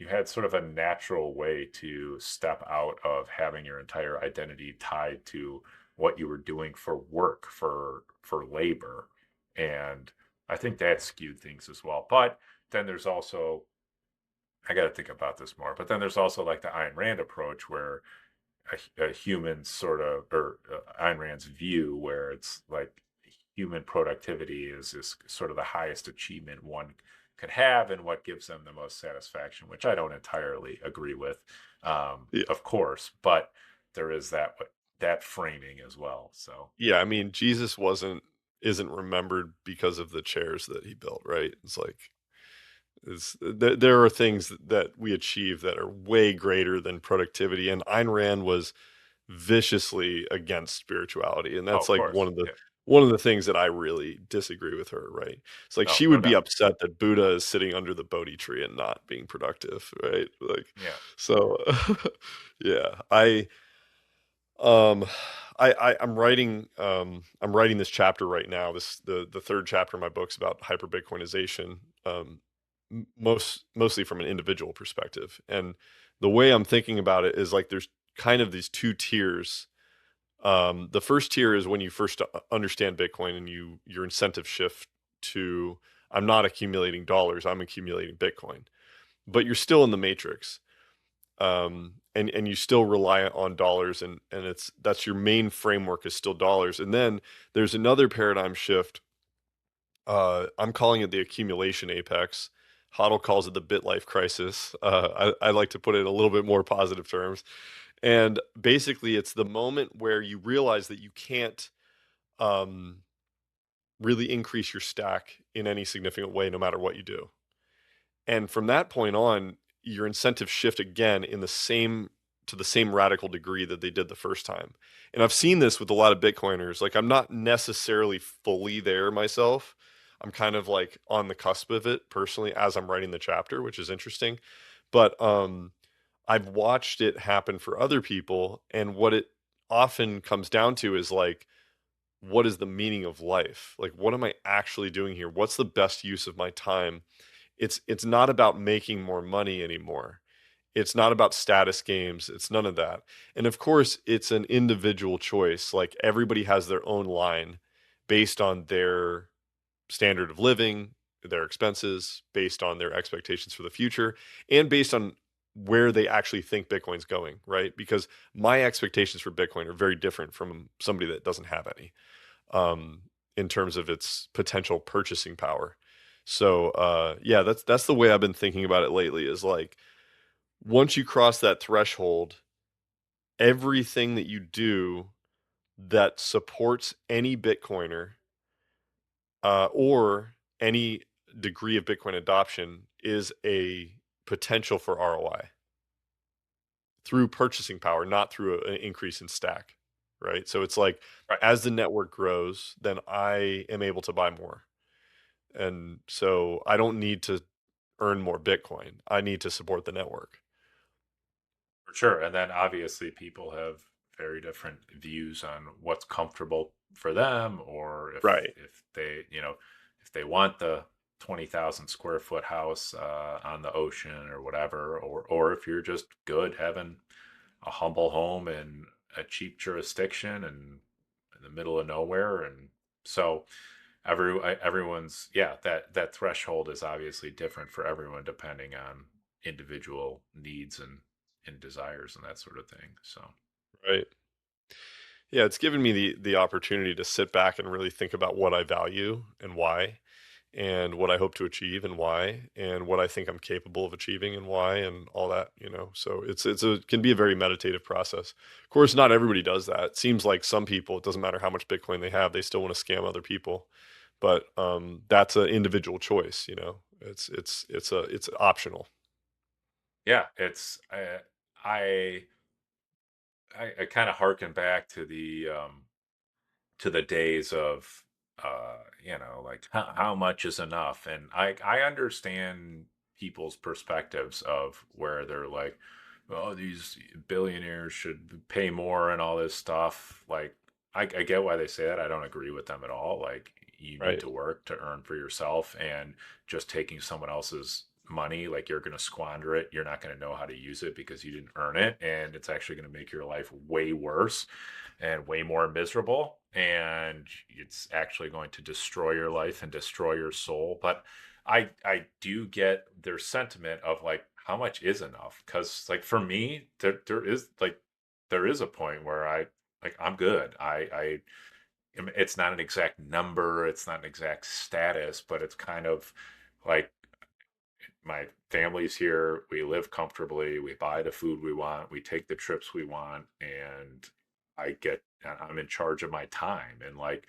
you had sort of a natural way to step out of having your entire identity tied to what you were doing for work, for labor. And I think that skewed things as well. But then there's also, I got to think about this more, but then there's also like the Ayn Rand approach where a human sort of, or Ayn Rand's view where it's like human productivity is sort of the highest achievement one could have and what gives them the most satisfaction, which I don't entirely agree with, Yeah. of course, but there is that framing as well. So, Yeah, I mean, Jesus isn't remembered because of the chairs that he built, right? It's like there are things that we achieve that are way greater than productivity, and Ayn Rand was viciously against spirituality, and oh, that's of like course, yeah, one of the things that I really disagree with her, right? It's like no, she no would be doubt, upset that Buddha is sitting under the Bodhi tree and not being productive, right? Like, yeah, so yeah, um I'm writing this chapter right now. The third chapter of my book's about hyper Bitcoinization, mostly from an individual perspective. And the way I'm thinking about it is like there's kind of these two tiers. The first tier is when you first understand Bitcoin and your incentive shift to, I'm not accumulating dollars, I'm accumulating Bitcoin. But you're still in the matrix, and you still rely on dollars, and that's your main framework is still dollars. And then there's another paradigm shift. I'm calling it the accumulation apex. Hodl calls it the bit life crisis. I like to put it in a little bit more positive terms. And basically, it's the moment where you realize that you can't um, really increase your stack in any significant way, no matter what you do. And from that point on, your incentives shift again in the same to the same radical degree that they did the first time. And I've seen this with a lot of Bitcoiners. Like I'm not necessarily fully there myself. I'm kind of like on the cusp of it personally as I'm writing the chapter, which is interesting. But I've watched it happen for other people, and what it often comes down to is like, what is the meaning of life? Like, what am I actually doing here? What's the best use of my time? It's not about making more money anymore. It's not about status games. It's none of that. And of course, it's an individual choice. Like everybody has their own line based on their standard of living, their expenses, based on their expectations for the future, and based on where they actually think Bitcoin's going, right? Because my expectations for Bitcoin are very different from somebody that doesn't have any, um, in terms of its potential purchasing power. So yeah, that's the way I've been thinking about it lately. Is like once you cross that threshold, everything that you do that supports any Bitcoiner, or any degree of Bitcoin adoption is a potential for ROI through purchasing power, not through an increase in stack, right? So it's like right. as the network grows, then I am able to buy more. And so I don't need to earn more Bitcoin. I need to support the network. For sure. And then obviously people have very different views on what's comfortable for them, or Right. if they, if they want the 20,000 square foot house on the ocean or whatever, or if you're just good having a humble home in a cheap jurisdiction and in the middle of nowhere. And so everyone's, yeah, that threshold is obviously different for everyone depending on individual needs and desires and that sort of thing. So Right. Yeah, it's given me the opportunity to sit back and really think about what I value and why, and what I hope to achieve and why, and what I think I'm capable of achieving and why, and all that, you know. So it's can be a very meditative process. Of course, not everybody does that. It seems like some people, it doesn't matter how much Bitcoin they have, they still want to scam other people. But that's an individual choice, you know. It's optional. yeah, it's I I kind of harken back to the days of like how much is enough, and I understand people's perspectives of where they're like, oh, these billionaires should pay more and all this stuff. Like I get why they say that. I don't agree with them at all. Like you need Right. to work to earn for yourself, and just taking someone else's money, like you're going to squander it, you're not going to know how to use it because you didn't earn it, and it's actually going to make your life way worse and way more miserable, and it's actually going to destroy your life and destroy your soul. But I do get their sentiment of like how much is enough, because like for me there is a point where I'm good. It's not an exact number, it's not an exact status, but it's kind of like my family's here. We live comfortably. We buy the food we want. We take the trips we want, and I'm in charge of my time. And like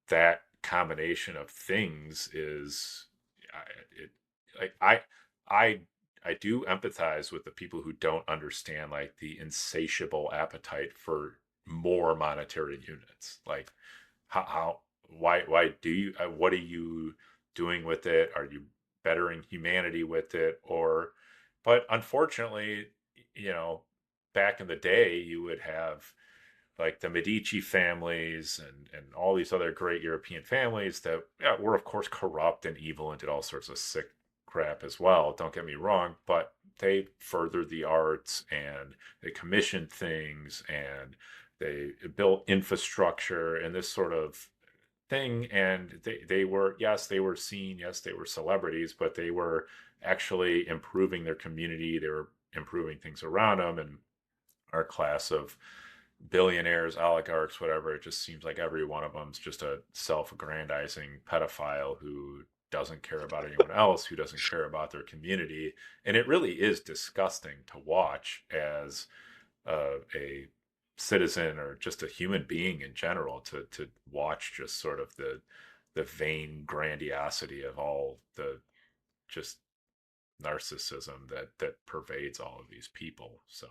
that combination of things is, it, like I I do empathize with the people who don't understand like the insatiable appetite for more monetary units. Like how why do you what are you doing with it? Are you bettering humanity with it? Or but unfortunately, you know, back in the day you would have like the Medici families and all these other great European families that, yeah, were of course corrupt and evil and did all sorts of sick crap as well. Don't get me wrong, but they furthered the arts and they commissioned things and they built infrastructure and this sort of thing. And they were, yes, they were seen, yes, they were celebrities, but they were actually improving their community. They were improving things around them. And our class of billionaires, oligarchs, whatever. It just seems like every one of them's just a self-aggrandizing pedophile who doesn't care about anyone else, who doesn't care about their community, and it really is disgusting to watch as a citizen or just a human being in general to watch just sort of the vain grandiosity of all the just narcissism that pervades all of these people. So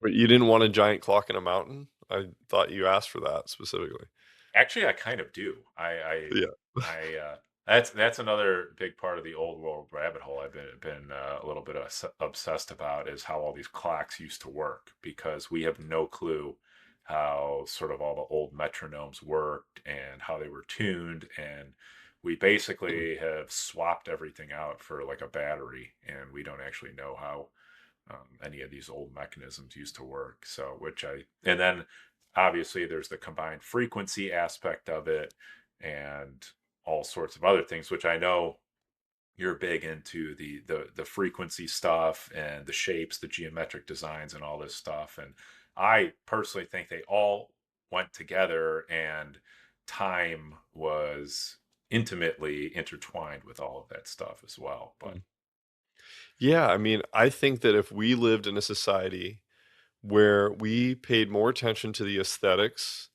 But you didn't want a giant clock in a mountain? I thought you asked for that specifically. actually, I kind of do. Yeah. That's another big part of the old world rabbit hole I've been a little bit obsessed about is how all these clocks used to work because we have no clue how sort of all the old metronomes worked and how they were tuned, and we Mm. basically have swapped everything out for like a battery, and we don't actually know how any of these old mechanisms used to work. So, and then obviously there's the combined frequency aspect of it and all sorts of other things, which I know you're big into the frequency stuff and the shapes, the geometric designs, and all this stuff. And I personally think they all went together, and time was intimately intertwined with all of that stuff as well. But Mm. Yeah, I mean, I think that if we lived in a society where we paid more attention to the aesthetics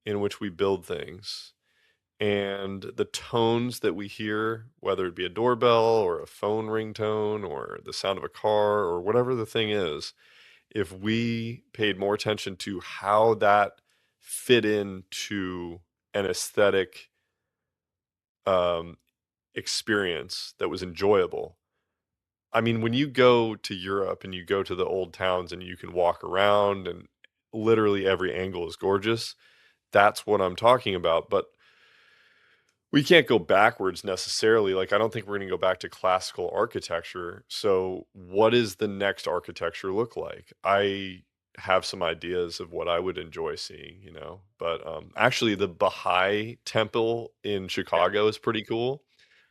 in which we build things and the tones that we hear, whether it be a doorbell or a phone ringtone or the sound of a car or whatever the thing is, if we paid more attention to how that fit into an aesthetic um, experience that was enjoyable. I mean, when you go to Europe and you go to the old towns and you can walk around and literally every angle is gorgeous, that's what I'm talking about. But we can't go backwards necessarily. Like, I don't think we're going to go back to classical architecture. So, what does the next architecture look like? I have some ideas of what I would enjoy seeing, you know. But actually, the Baha'i temple in yeah, Chicago is pretty cool.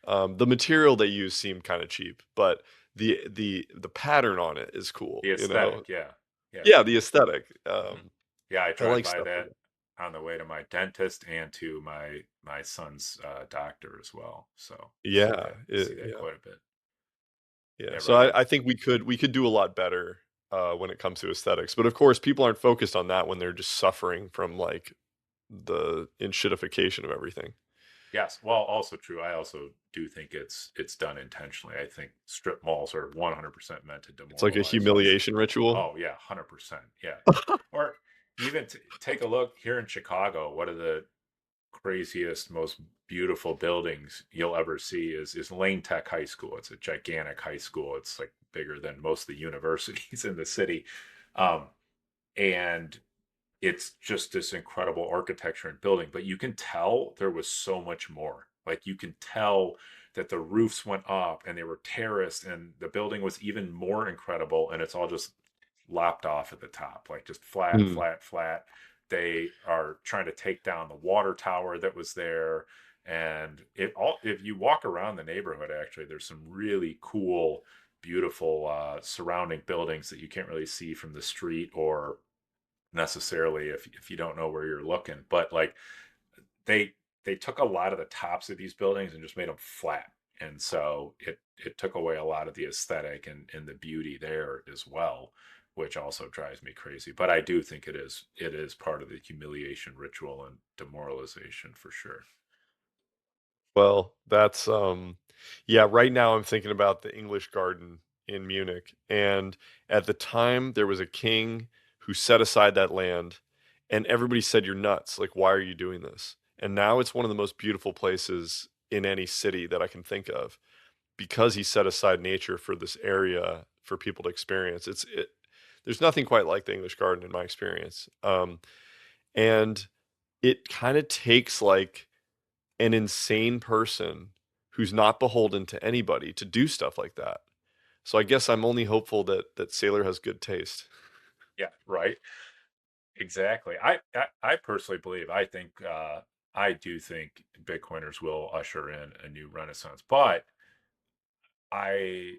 The material they use seemed kind of cheap, but the pattern on it is cool, the you know. aesthetic, yeah, yeah. Yeah, the aesthetic. Mhm. Yeah, I I drive like by stuff like that that. on the way to my dentist and to my son's doctor as well. So Yeah, see that yeah. quite a bit. Yeah, Yeah, so right on. I think we could do a lot better, when it comes to aesthetics, but of course, people aren't focused on that when they're just suffering from, like, the enshittification of everything. Yes, well, also true. I also do think it's done intentionally. I think strip malls are 100% meant to It's like a demoralize us. humiliation ritual. Oh yeah, 100%. Yeah. Or even take a look here in Chicago. One of the craziest, most beautiful buildings you'll ever see is Lane Tech High School. It's a gigantic high school. It's like bigger than most of the universities in the city. Um, and it's just this incredible architecture and building, but you can tell there was so much more. Like you can tell that the roofs went up and they were terraced and the building was even more incredible, and it's all just lopped off at the top, like just flat, Mm. flat, flat. They are trying to take down the water tower that was there. And if you walk around the neighborhood, actually, there's some really cool, beautiful surrounding buildings that you can't really see from the street or necessarily if you don't know where you're looking. But like they they took a lot of the tops of these buildings and just made them flat, and so it took away a lot of the aesthetic and the beauty there as well, which also drives me crazy. But I do think it is part of the humiliation ritual and demoralization for sure. Well, that's yeah, right now I'm thinking about the English Garden in Munich. And at the time there was a king who set aside that land and everybody said you're nuts. Like, why are you doing this? And now it's one of the most beautiful places in any city that I can think of because he set aside nature for this area for people to experience. There's nothing quite like the English Garden in my experience. And it kind of takes like an insane person who's not beholden to anybody to do stuff like that. So I guess I'm only hopeful that Sailor has good taste. Yeah, right. Exactly. I personally believe. I do think Bitcoiners will usher in a new renaissance, but I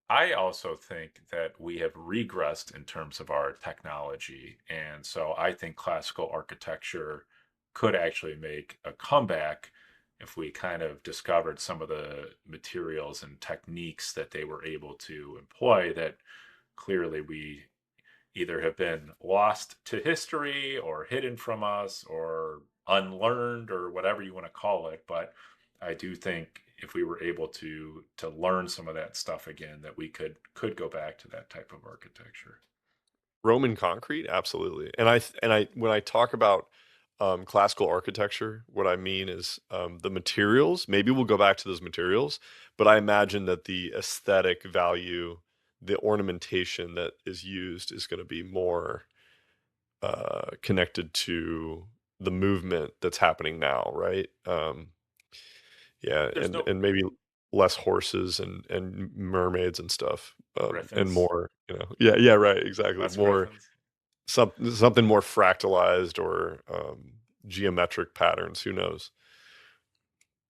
I also think that we have regressed in terms of our technology. And so I think classical architecture could actually make a comeback if we kind of discovered some of the materials and techniques that they were able to employ that clearly we either have been lost to history or hidden from us or unlearned or whatever you want to call it. But I do think if we were able to learn some of that stuff again, that we could go back to that type of architecture. Roman concrete, absolutely. And I when I talk about classical architecture, what I mean is the materials. Maybe we'll go back to those materials, but I imagine that the aesthetic value, the ornamentation that is used, is going to be more connected to the movement that's happening now, right? Yeah, There's no and maybe less horses and mermaids and stuff, and griffins, more, yeah, yeah, right, exactly. less More griffins. something more fractalized or geometric patterns. Who knows?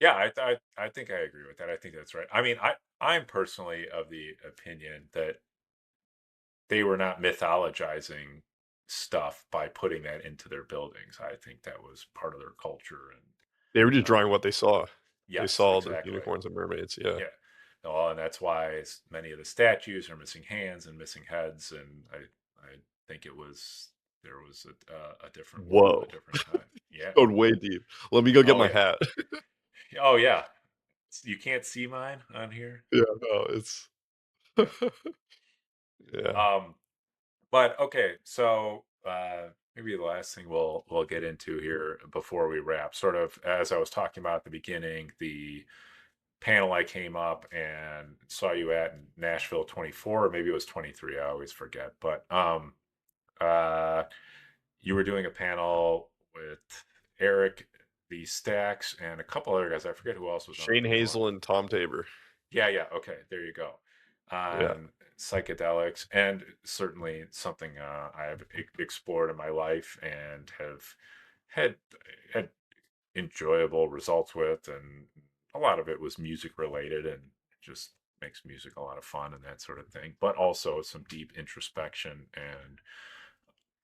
Yeah, I think I agree with that. I think that's right. I mean, I'm personally of the opinion that they were not mythologizing stuff by putting that into their buildings. I think that was part of their culture. And They were just drawing what they saw. They yes, saw the exactly. unicorns and mermaids. Yeah. Yeah. Well, and that's why many of the statues are missing hands and missing heads. And I think there was a different world, a Whoa, different time. Yeah. going way deep. Let me go get Oh my yeah. hat. Oh yeah. You can't see mine on here. Yeah, no, it's Yeah. yeah. Um, But okay, so maybe the last thing we'll get into here before we wrap, sort of as I was talking about at the beginning, the panel I came up and saw you at in Nashville 24, or maybe it was 23, I always forget. But uh you were doing a panel with Eric the Stacks and a couple other guys. I forget who else was on the Shane panel. Hazel and Tom Tabor. Yeah, yeah. Okay, there you go. Yeah. On psychedelics, and certainly something I've explored in my life and have had had enjoyable results with, and a lot of it was music related, and it just makes music a lot of fun and that sort of thing. But also some deep introspection and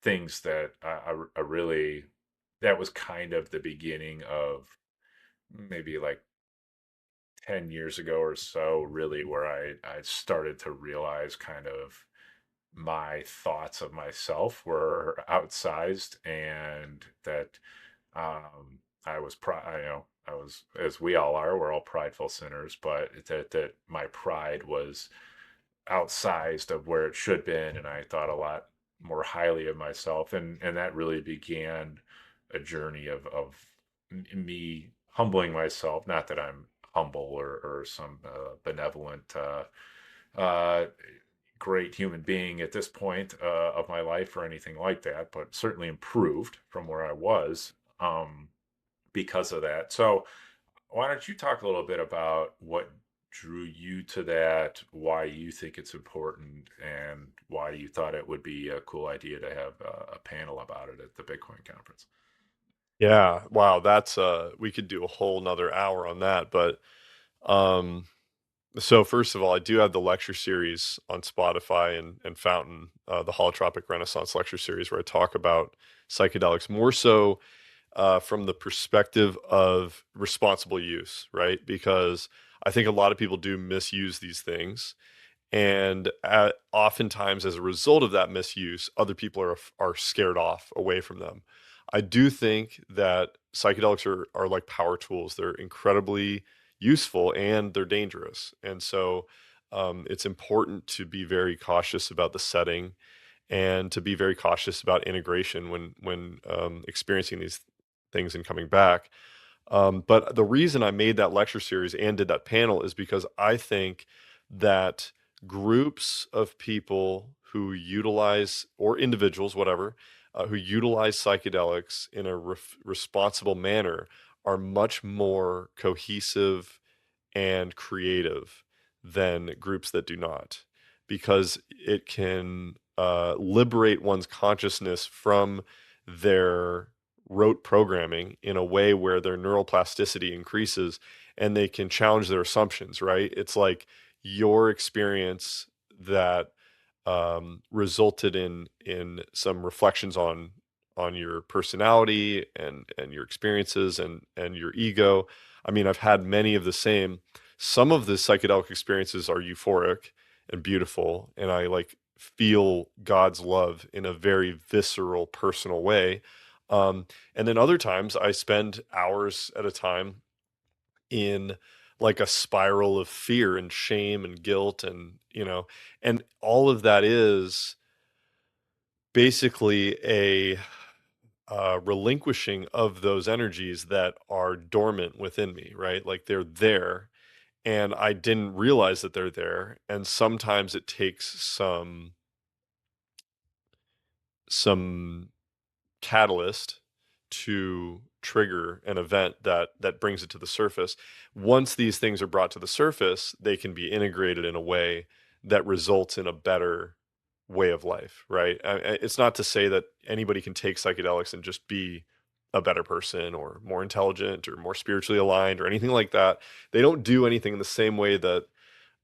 things that I really that was kind of the beginning of maybe like 10 years ago or so, really, where I started to realize kind of my thoughts of myself were outsized, and that I was I was, as we all are, we're all prideful sinners, but that my pride was outsized of where it should have been, and I thought a lot more highly of myself, and that really began a journey of me humbling myself. Not that I'm humble or some benevolent, uh, great human being at this point of my life or anything like that, but certainly improved from where I was um, because of that. So why don't you talk a little bit about what drew you to that, why you think it's important, and why you thought it would be a cool idea to have a panel about it at the Bitcoin conference? Yeah. Wow. That's we could do a whole nother hour on that. But um so first of all, I do have the lecture series on Spotify and Fountain, the Holotropic Renaissance lecture series where I talk about psychedelics more so from the perspective of responsible use, right? Because I think a lot of people do misuse these things, and oftentimes as a result of that misuse, other people are scared off away from them. I do think that psychedelics are like power tools. They're incredibly useful and they're dangerous, and so it's important to be very cautious about the setting and to be very cautious about integration when experiencing these things and coming back. But the reason I made that lecture series and did that panel is because I think that groups of people who utilize, or individuals, whatever, who utilize psychedelics in a responsible manner are much more cohesive and creative than groups that do not, because it can liberate one's consciousness from their rote programming in a way where their neuroplasticity increases and they can challenge their assumptions, right? It's like your experience that resulted in some reflections on your personality and your experiences and your ego. I mean, I've had many of the same. Some of the psychedelic experiences are euphoric and beautiful, and I like feel God's love in a very visceral, personal way. And then other times I spend hours at a time in like a spiral of fear and shame and guilt, and all of that is basically a relinquishing of those energies that are dormant within me, right? Like they're there and I didn't realize that they're there. And sometimes it takes some catalyst to trigger an event that brings it to the surface. Once these things are brought to the surface, they can be integrated in a way that results in a better way of life, right? It's not to say that anybody can take psychedelics and just be a better person or more intelligent or more spiritually aligned or anything like that. They don't do anything in the same way that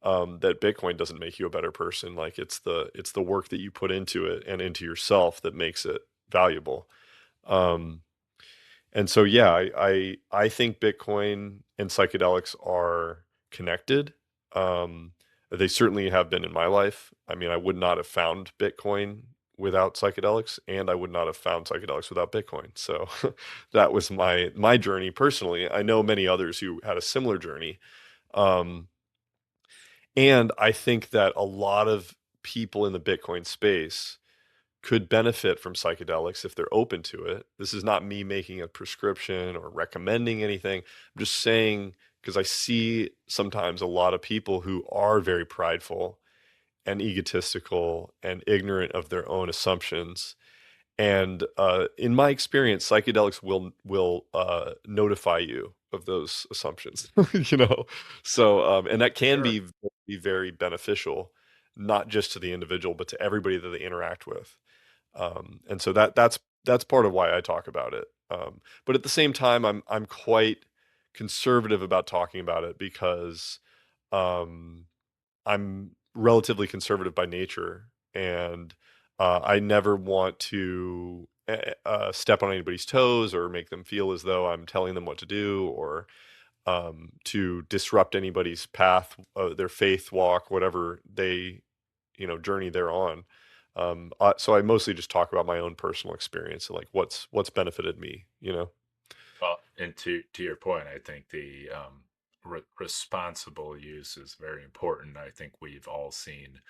Bitcoin doesn't make you a better person. Like it's the work that you put into it and into yourself that makes it valuable. Um, and so, yeah, I think Bitcoin and psychedelics are connected. Um, they certainly have been in my life. I mean, I would not have found Bitcoin without psychedelics, and I would not have found psychedelics without Bitcoin. So that was my journey personally. I know many others who had a similar journey. Um, and I think that a lot of people in the Bitcoin space could benefit from psychedelics if they're open to it. This is not me making a prescription or recommending anything. I'm just saying, because I see sometimes a lot of people who are very prideful and egotistical and ignorant of their own assumptions. And in my experience, psychedelics will notify you of those assumptions, you know. So and that can Sure. be very beneficial, not just to the individual, but to everybody that they interact with. And so that's part of why I talk about it. But at the same time, I'm quite conservative about talking about it because um, I'm relatively conservative by nature, and I never want to step on anybody's toes or make them feel as though I'm telling them what to do or to disrupt anybody's path, their faith walk, whatever they, journey they're on. So I mostly just talk about my own personal experience and like what's benefited me. Well, and to your point, I think the responsible use is very important. I think we've all seen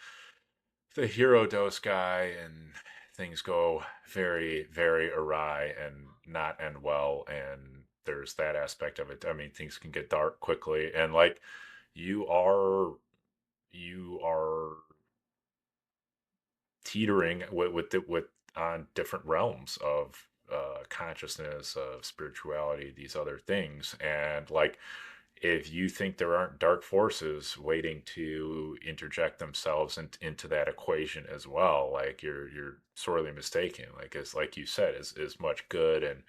the hero dose guy, and things go very, very awry and not end well. And there's that aspect of it. I mean, things can get dark quickly, and like you are you are teetering with on different realms of consciousness, of spirituality, these other things. And like if you think there aren't dark forces waiting to interject themselves into that equation as well, like you're sorely mistaken. Like as like you said, as much good and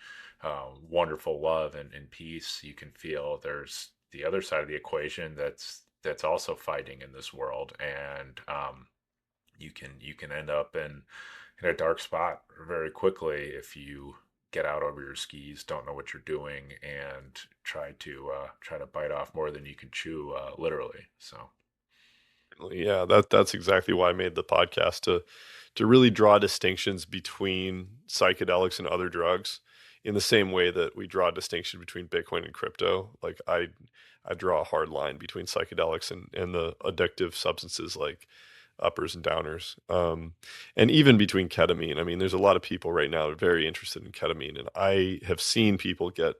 wonderful love and peace you can feel, there's the other side of the equation that's also fighting in this world. And you can end up in a dark spot very quickly if you get out over your skis, don't know what you're doing, and try to bite off more than you can chew, literally. So Yeah, that's exactly why I made the podcast, to really draw distinctions between psychedelics and other drugs in the same way that we draw a distinction between Bitcoin and crypto. Like I draw a hard line between psychedelics and the addictive substances like uppers and downers. And even between ketamine. I mean, there's a lot of people right now that are very interested in ketamine, and I have seen people get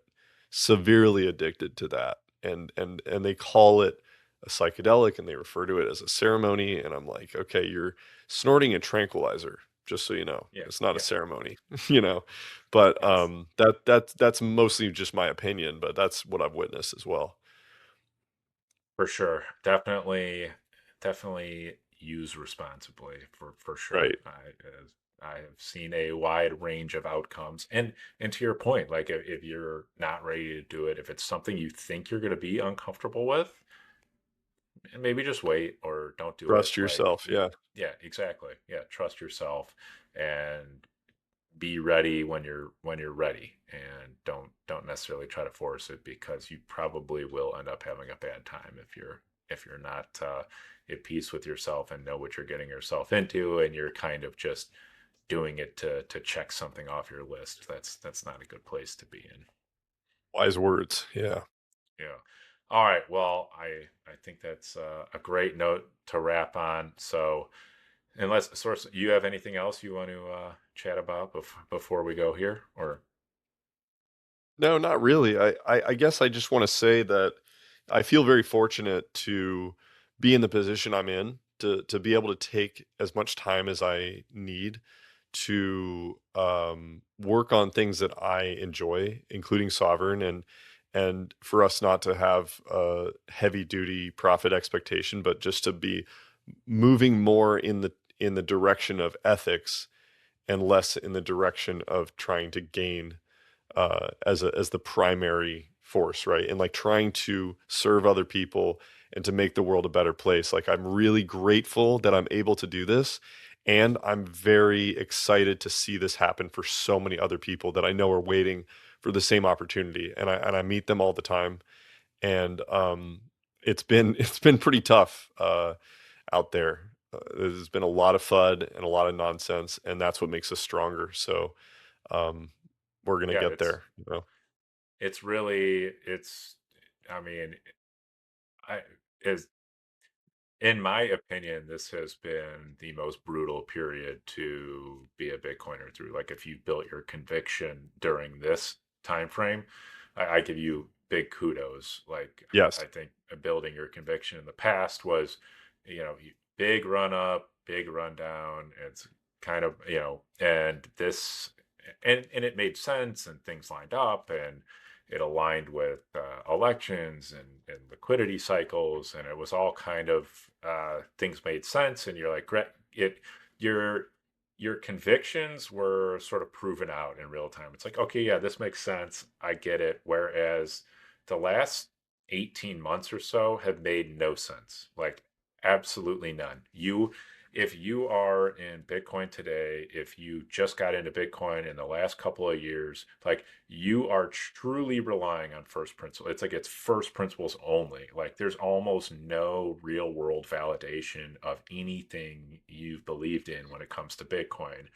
severely addicted to that, and they call it a psychedelic and they refer to it as a ceremony. And I'm like, okay, you're snorting a tranquilizer, just so you know. yeah, It's not a yeah, ceremony, you know. But it's that's mostly just my opinion, but that's what I've witnessed as well. for sure. Definitely use responsibly for sure. Right. I have seen a wide range of outcomes, and to your point, like if you're not ready to do it, if it's something you think you're going to be uncomfortable with, maybe just wait or don't do it. Trust Like, yourself. Yeah. yeah, exactly. Yeah, trust yourself and be ready when you're ready, and don't necessarily try to force it, because you probably will end up having a bad time if you're not at peace with yourself and know what you're getting yourself into, and you're kind of just doing it to check something off your list. That's not a good place to be in. Wise words. Yeah. Yeah. All right. Well, I think that's a great note to wrap on. So, unless, source, you have anything else you want to chat about before we go here, or No, not really. I guess I just want to say that I feel very fortunate to be in the position I'm in, to be able to take as much time as I need to work on things that I enjoy, including Sovereign, and for us not to have a heavy duty profit expectation, but just to be moving more in the direction of ethics and less in the direction of trying to gain as the primary force, right? And like trying to serve other people and to make the world a better place. Like I'm really grateful that I'm able to do this, and I'm very excited to see this happen for so many other people that I know are waiting for the same opportunity. And I meet them all the time, and it's been pretty tough out there. There's been a lot of FUD and a lot of nonsense, and that's what makes us stronger. So um, we're gonna yeah, get there, you know. it's really it's. I mean, I is in my opinion, this has been the most brutal period to be a Bitcoiner through. Like, if you built your conviction during this time frame, I give you big kudos. Like, I Yes. think building your conviction in the past was, big run up, big run down. It's kind of, and this, and it made sense, and things lined up, and it aligned with elections and liquidity cycles, and it was all kind of things made sense, and you're like, great, it your your convictions were sort of proven out in real time. It's like, okay, yeah, this makes sense, I get it. Whereas the last 18 months or so have made no sense, like absolutely none. If you are in Bitcoin today, if you just got into Bitcoin in the last couple of years, like, you are truly relying on first principle. It's like it's first principles only. Like, there's almost no real world validation of anything you've believed in when it comes to Bitcoin.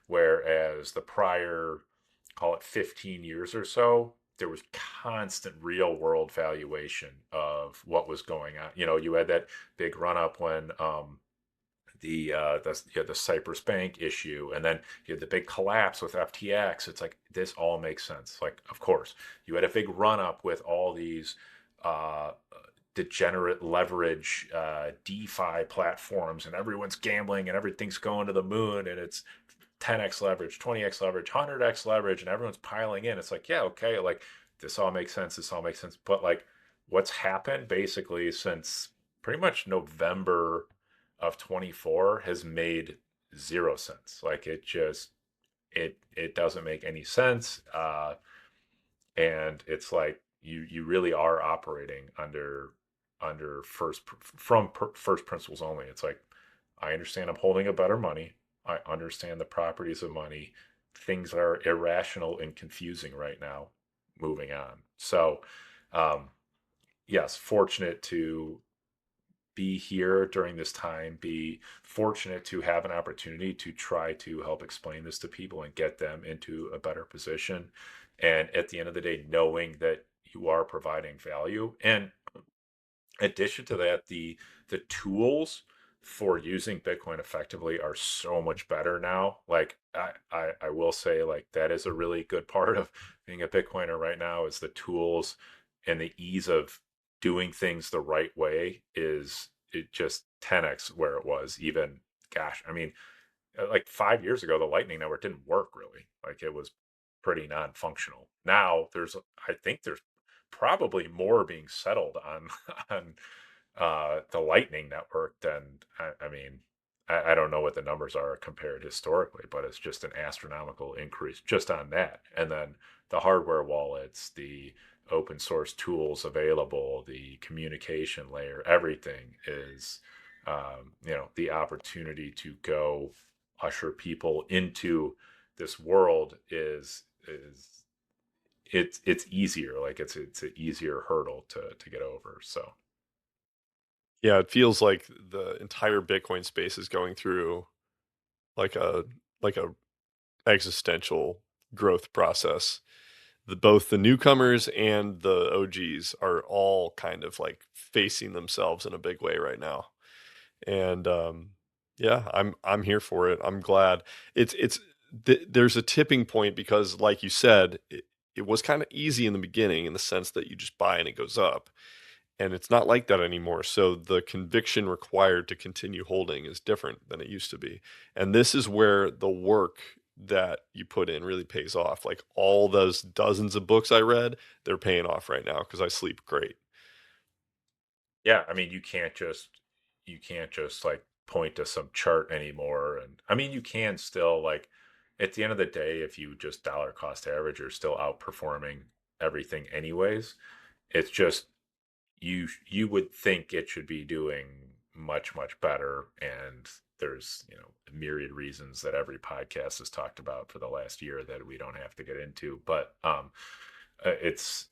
Whereas the prior, call it 15 years or so, there was constant real world valuation of what was going on. You had that big run up when you had the Cyprus Bank issue, and then you had the big collapse with FTX. It's like, this all makes sense. Like, of course, you had a big run up with all these uh, degenerate leverage DeFi platforms, and everyone's gambling, and everything's going to the moon, and it's 10x leverage, 20x leverage, 100x leverage, and everyone's piling in. It's like, yeah, okay, like, this all makes sense. This all makes sense. But like, what's happened basically since pretty much November of 24 has made zero sense. Like, it doesn't make any sense. And it's like, you really are operating under first principles only. It's like, I understand I'm holding a better money. I understand the properties of money. things are irrational and confusing right now. Moving on. So, um, yes, fortunate to be here during this time, be fortunate to have an opportunity to try to help explain this to people and get them into a better position. And at the end of the day, knowing that you are providing value. And addition to that, the tools for using Bitcoin effectively are so much better now. Like I will say, like, that is a really good part of being a Bitcoiner right now, is the tools and the ease of doing things the right way. Is it just 10x where it was even, gosh, I mean, like 5 years ago, the Lightning Network didn't work really. Like, it was pretty non-functional. Now I think there's probably more being settled on on the Lightning Network than I mean, I don't know what the numbers are compared historically, but it's just an astronomical increase just on that. And then the hardware wallets, the open source tools available, the communication layer, everything is, the opportunity to go usher people into this world is it's easier. Like, it's an easier hurdle to get over. So Yeah, it feels like the entire Bitcoin space is going through like a existential growth process. Both the newcomers and the OGs are all kind of like facing themselves in a big way right now. And yeah, I'm here for it. I'm glad. There's a tipping point because, like you said, it was kind of easy in the beginning in the sense that you just buy and it goes up. And it's not like that anymore. So the conviction required to continue holding is different than it used to be. And this is where the work that you put in really pays off. Like all those dozens of books I read, they're paying off right now because I sleep great. yeah, I mean, you can't just like point to some chart anymore. And I mean, you can still, like, at the end of the day, if you just dollar cost average, you're still outperforming everything anyways. It's just, you would think it should be doing much better, and there's, a myriad reasons that every podcast has talked about for the last year that we don't have to get into. But it's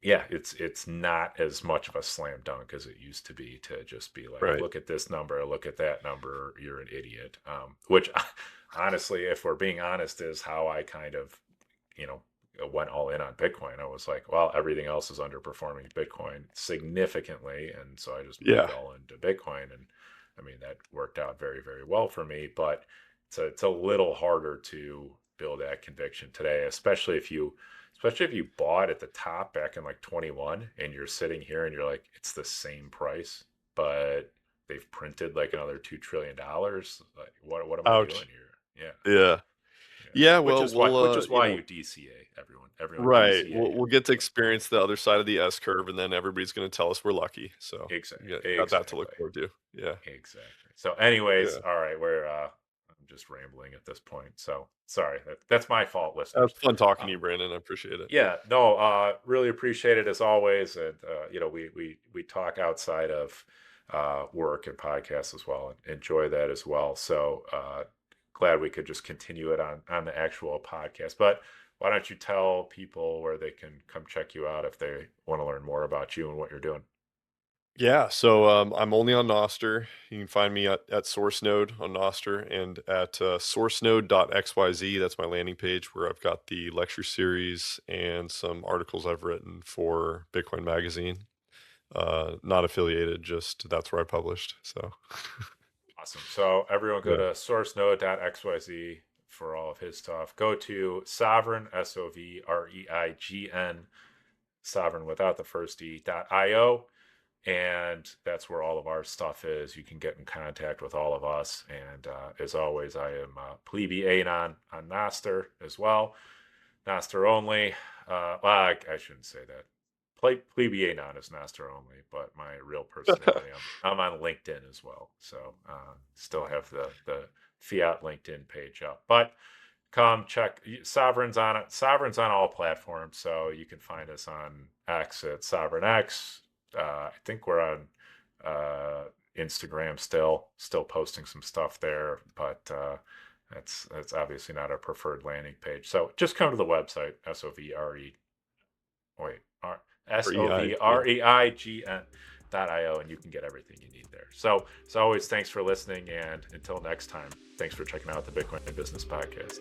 yeah, it's not as much of a slam dunk as it used to be, to just be like, Right. look at this number, look at that number, you're an idiot. Which honestly, if we're being honest, is how I kind of, you know, went all in on Bitcoin. I was like, well, everything else is underperforming Bitcoin significantly, and so I just moved Yeah. all into Bitcoin, and I mean, that worked out very well for me. But it's a little harder to build that conviction today, especially if you bought at the top back in like 21, and you're sitting here and you're like, it's the same price, but they've printed like another $2 trillion. Like, what am I doing Ouch. here? Yeah. Yeah. Yeah. Yeah. Which Well, is why we'll, which is why you DCA, everyone right. DCA. We'll get to experience the other side of the S curve, and then everybody's going to tell us we're lucky. So Exactly. yeah, got that to look Exactly. forward to. Yeah. Exactly. So anyways, Yeah. all right, I'm just rambling at this point. So sorry. That's my fault, listeners. That's fun talking Uh, to you, Brandon. I appreciate it. yeah, no, really appreciate it as always. And we talk outside of work and podcasts as well, and enjoy that as well. So glad we could just continue it on the actual podcast. But why don't you tell people where they can come check you out if they want to learn more about you and what you're doing? Yeah, so I'm only on Nostr. You can find me at Source Node on Nostr and at sourcenode.xyz. That's my landing page where I've got the lecture series and some articles I've written for Bitcoin Magazine. Not affiliated, just that's where I published. So Awesome. So everyone go yeah, to sourcenode.xyz for all of his stuff. Go to Sovreign, Sovreign, Sovereign without the first E.io. And that's where all of our stuff is. You can get in contact with all of us. And as always, I am Plebe Anon on Nostr as well. Nostr only. Well, I shouldn't say that. Plebe Anon is Nostr only, but my real personality, I'm on LinkedIn as well. So still have the Fiat LinkedIn page up. But come check Sovereign's on it. Sovereign's on all platforms, so you can find us on X at Sovereign X. I think we're on Instagram still posting some stuff there, but That's obviously not our preferred landing page. So just come to the website, SOVRE, wait, Or EI, yeah. SOVREIGN.io, and you can get everything you need there. So as always, thanks for listening, and until next time, thanks for checking out the Bitcoin Business Podcast.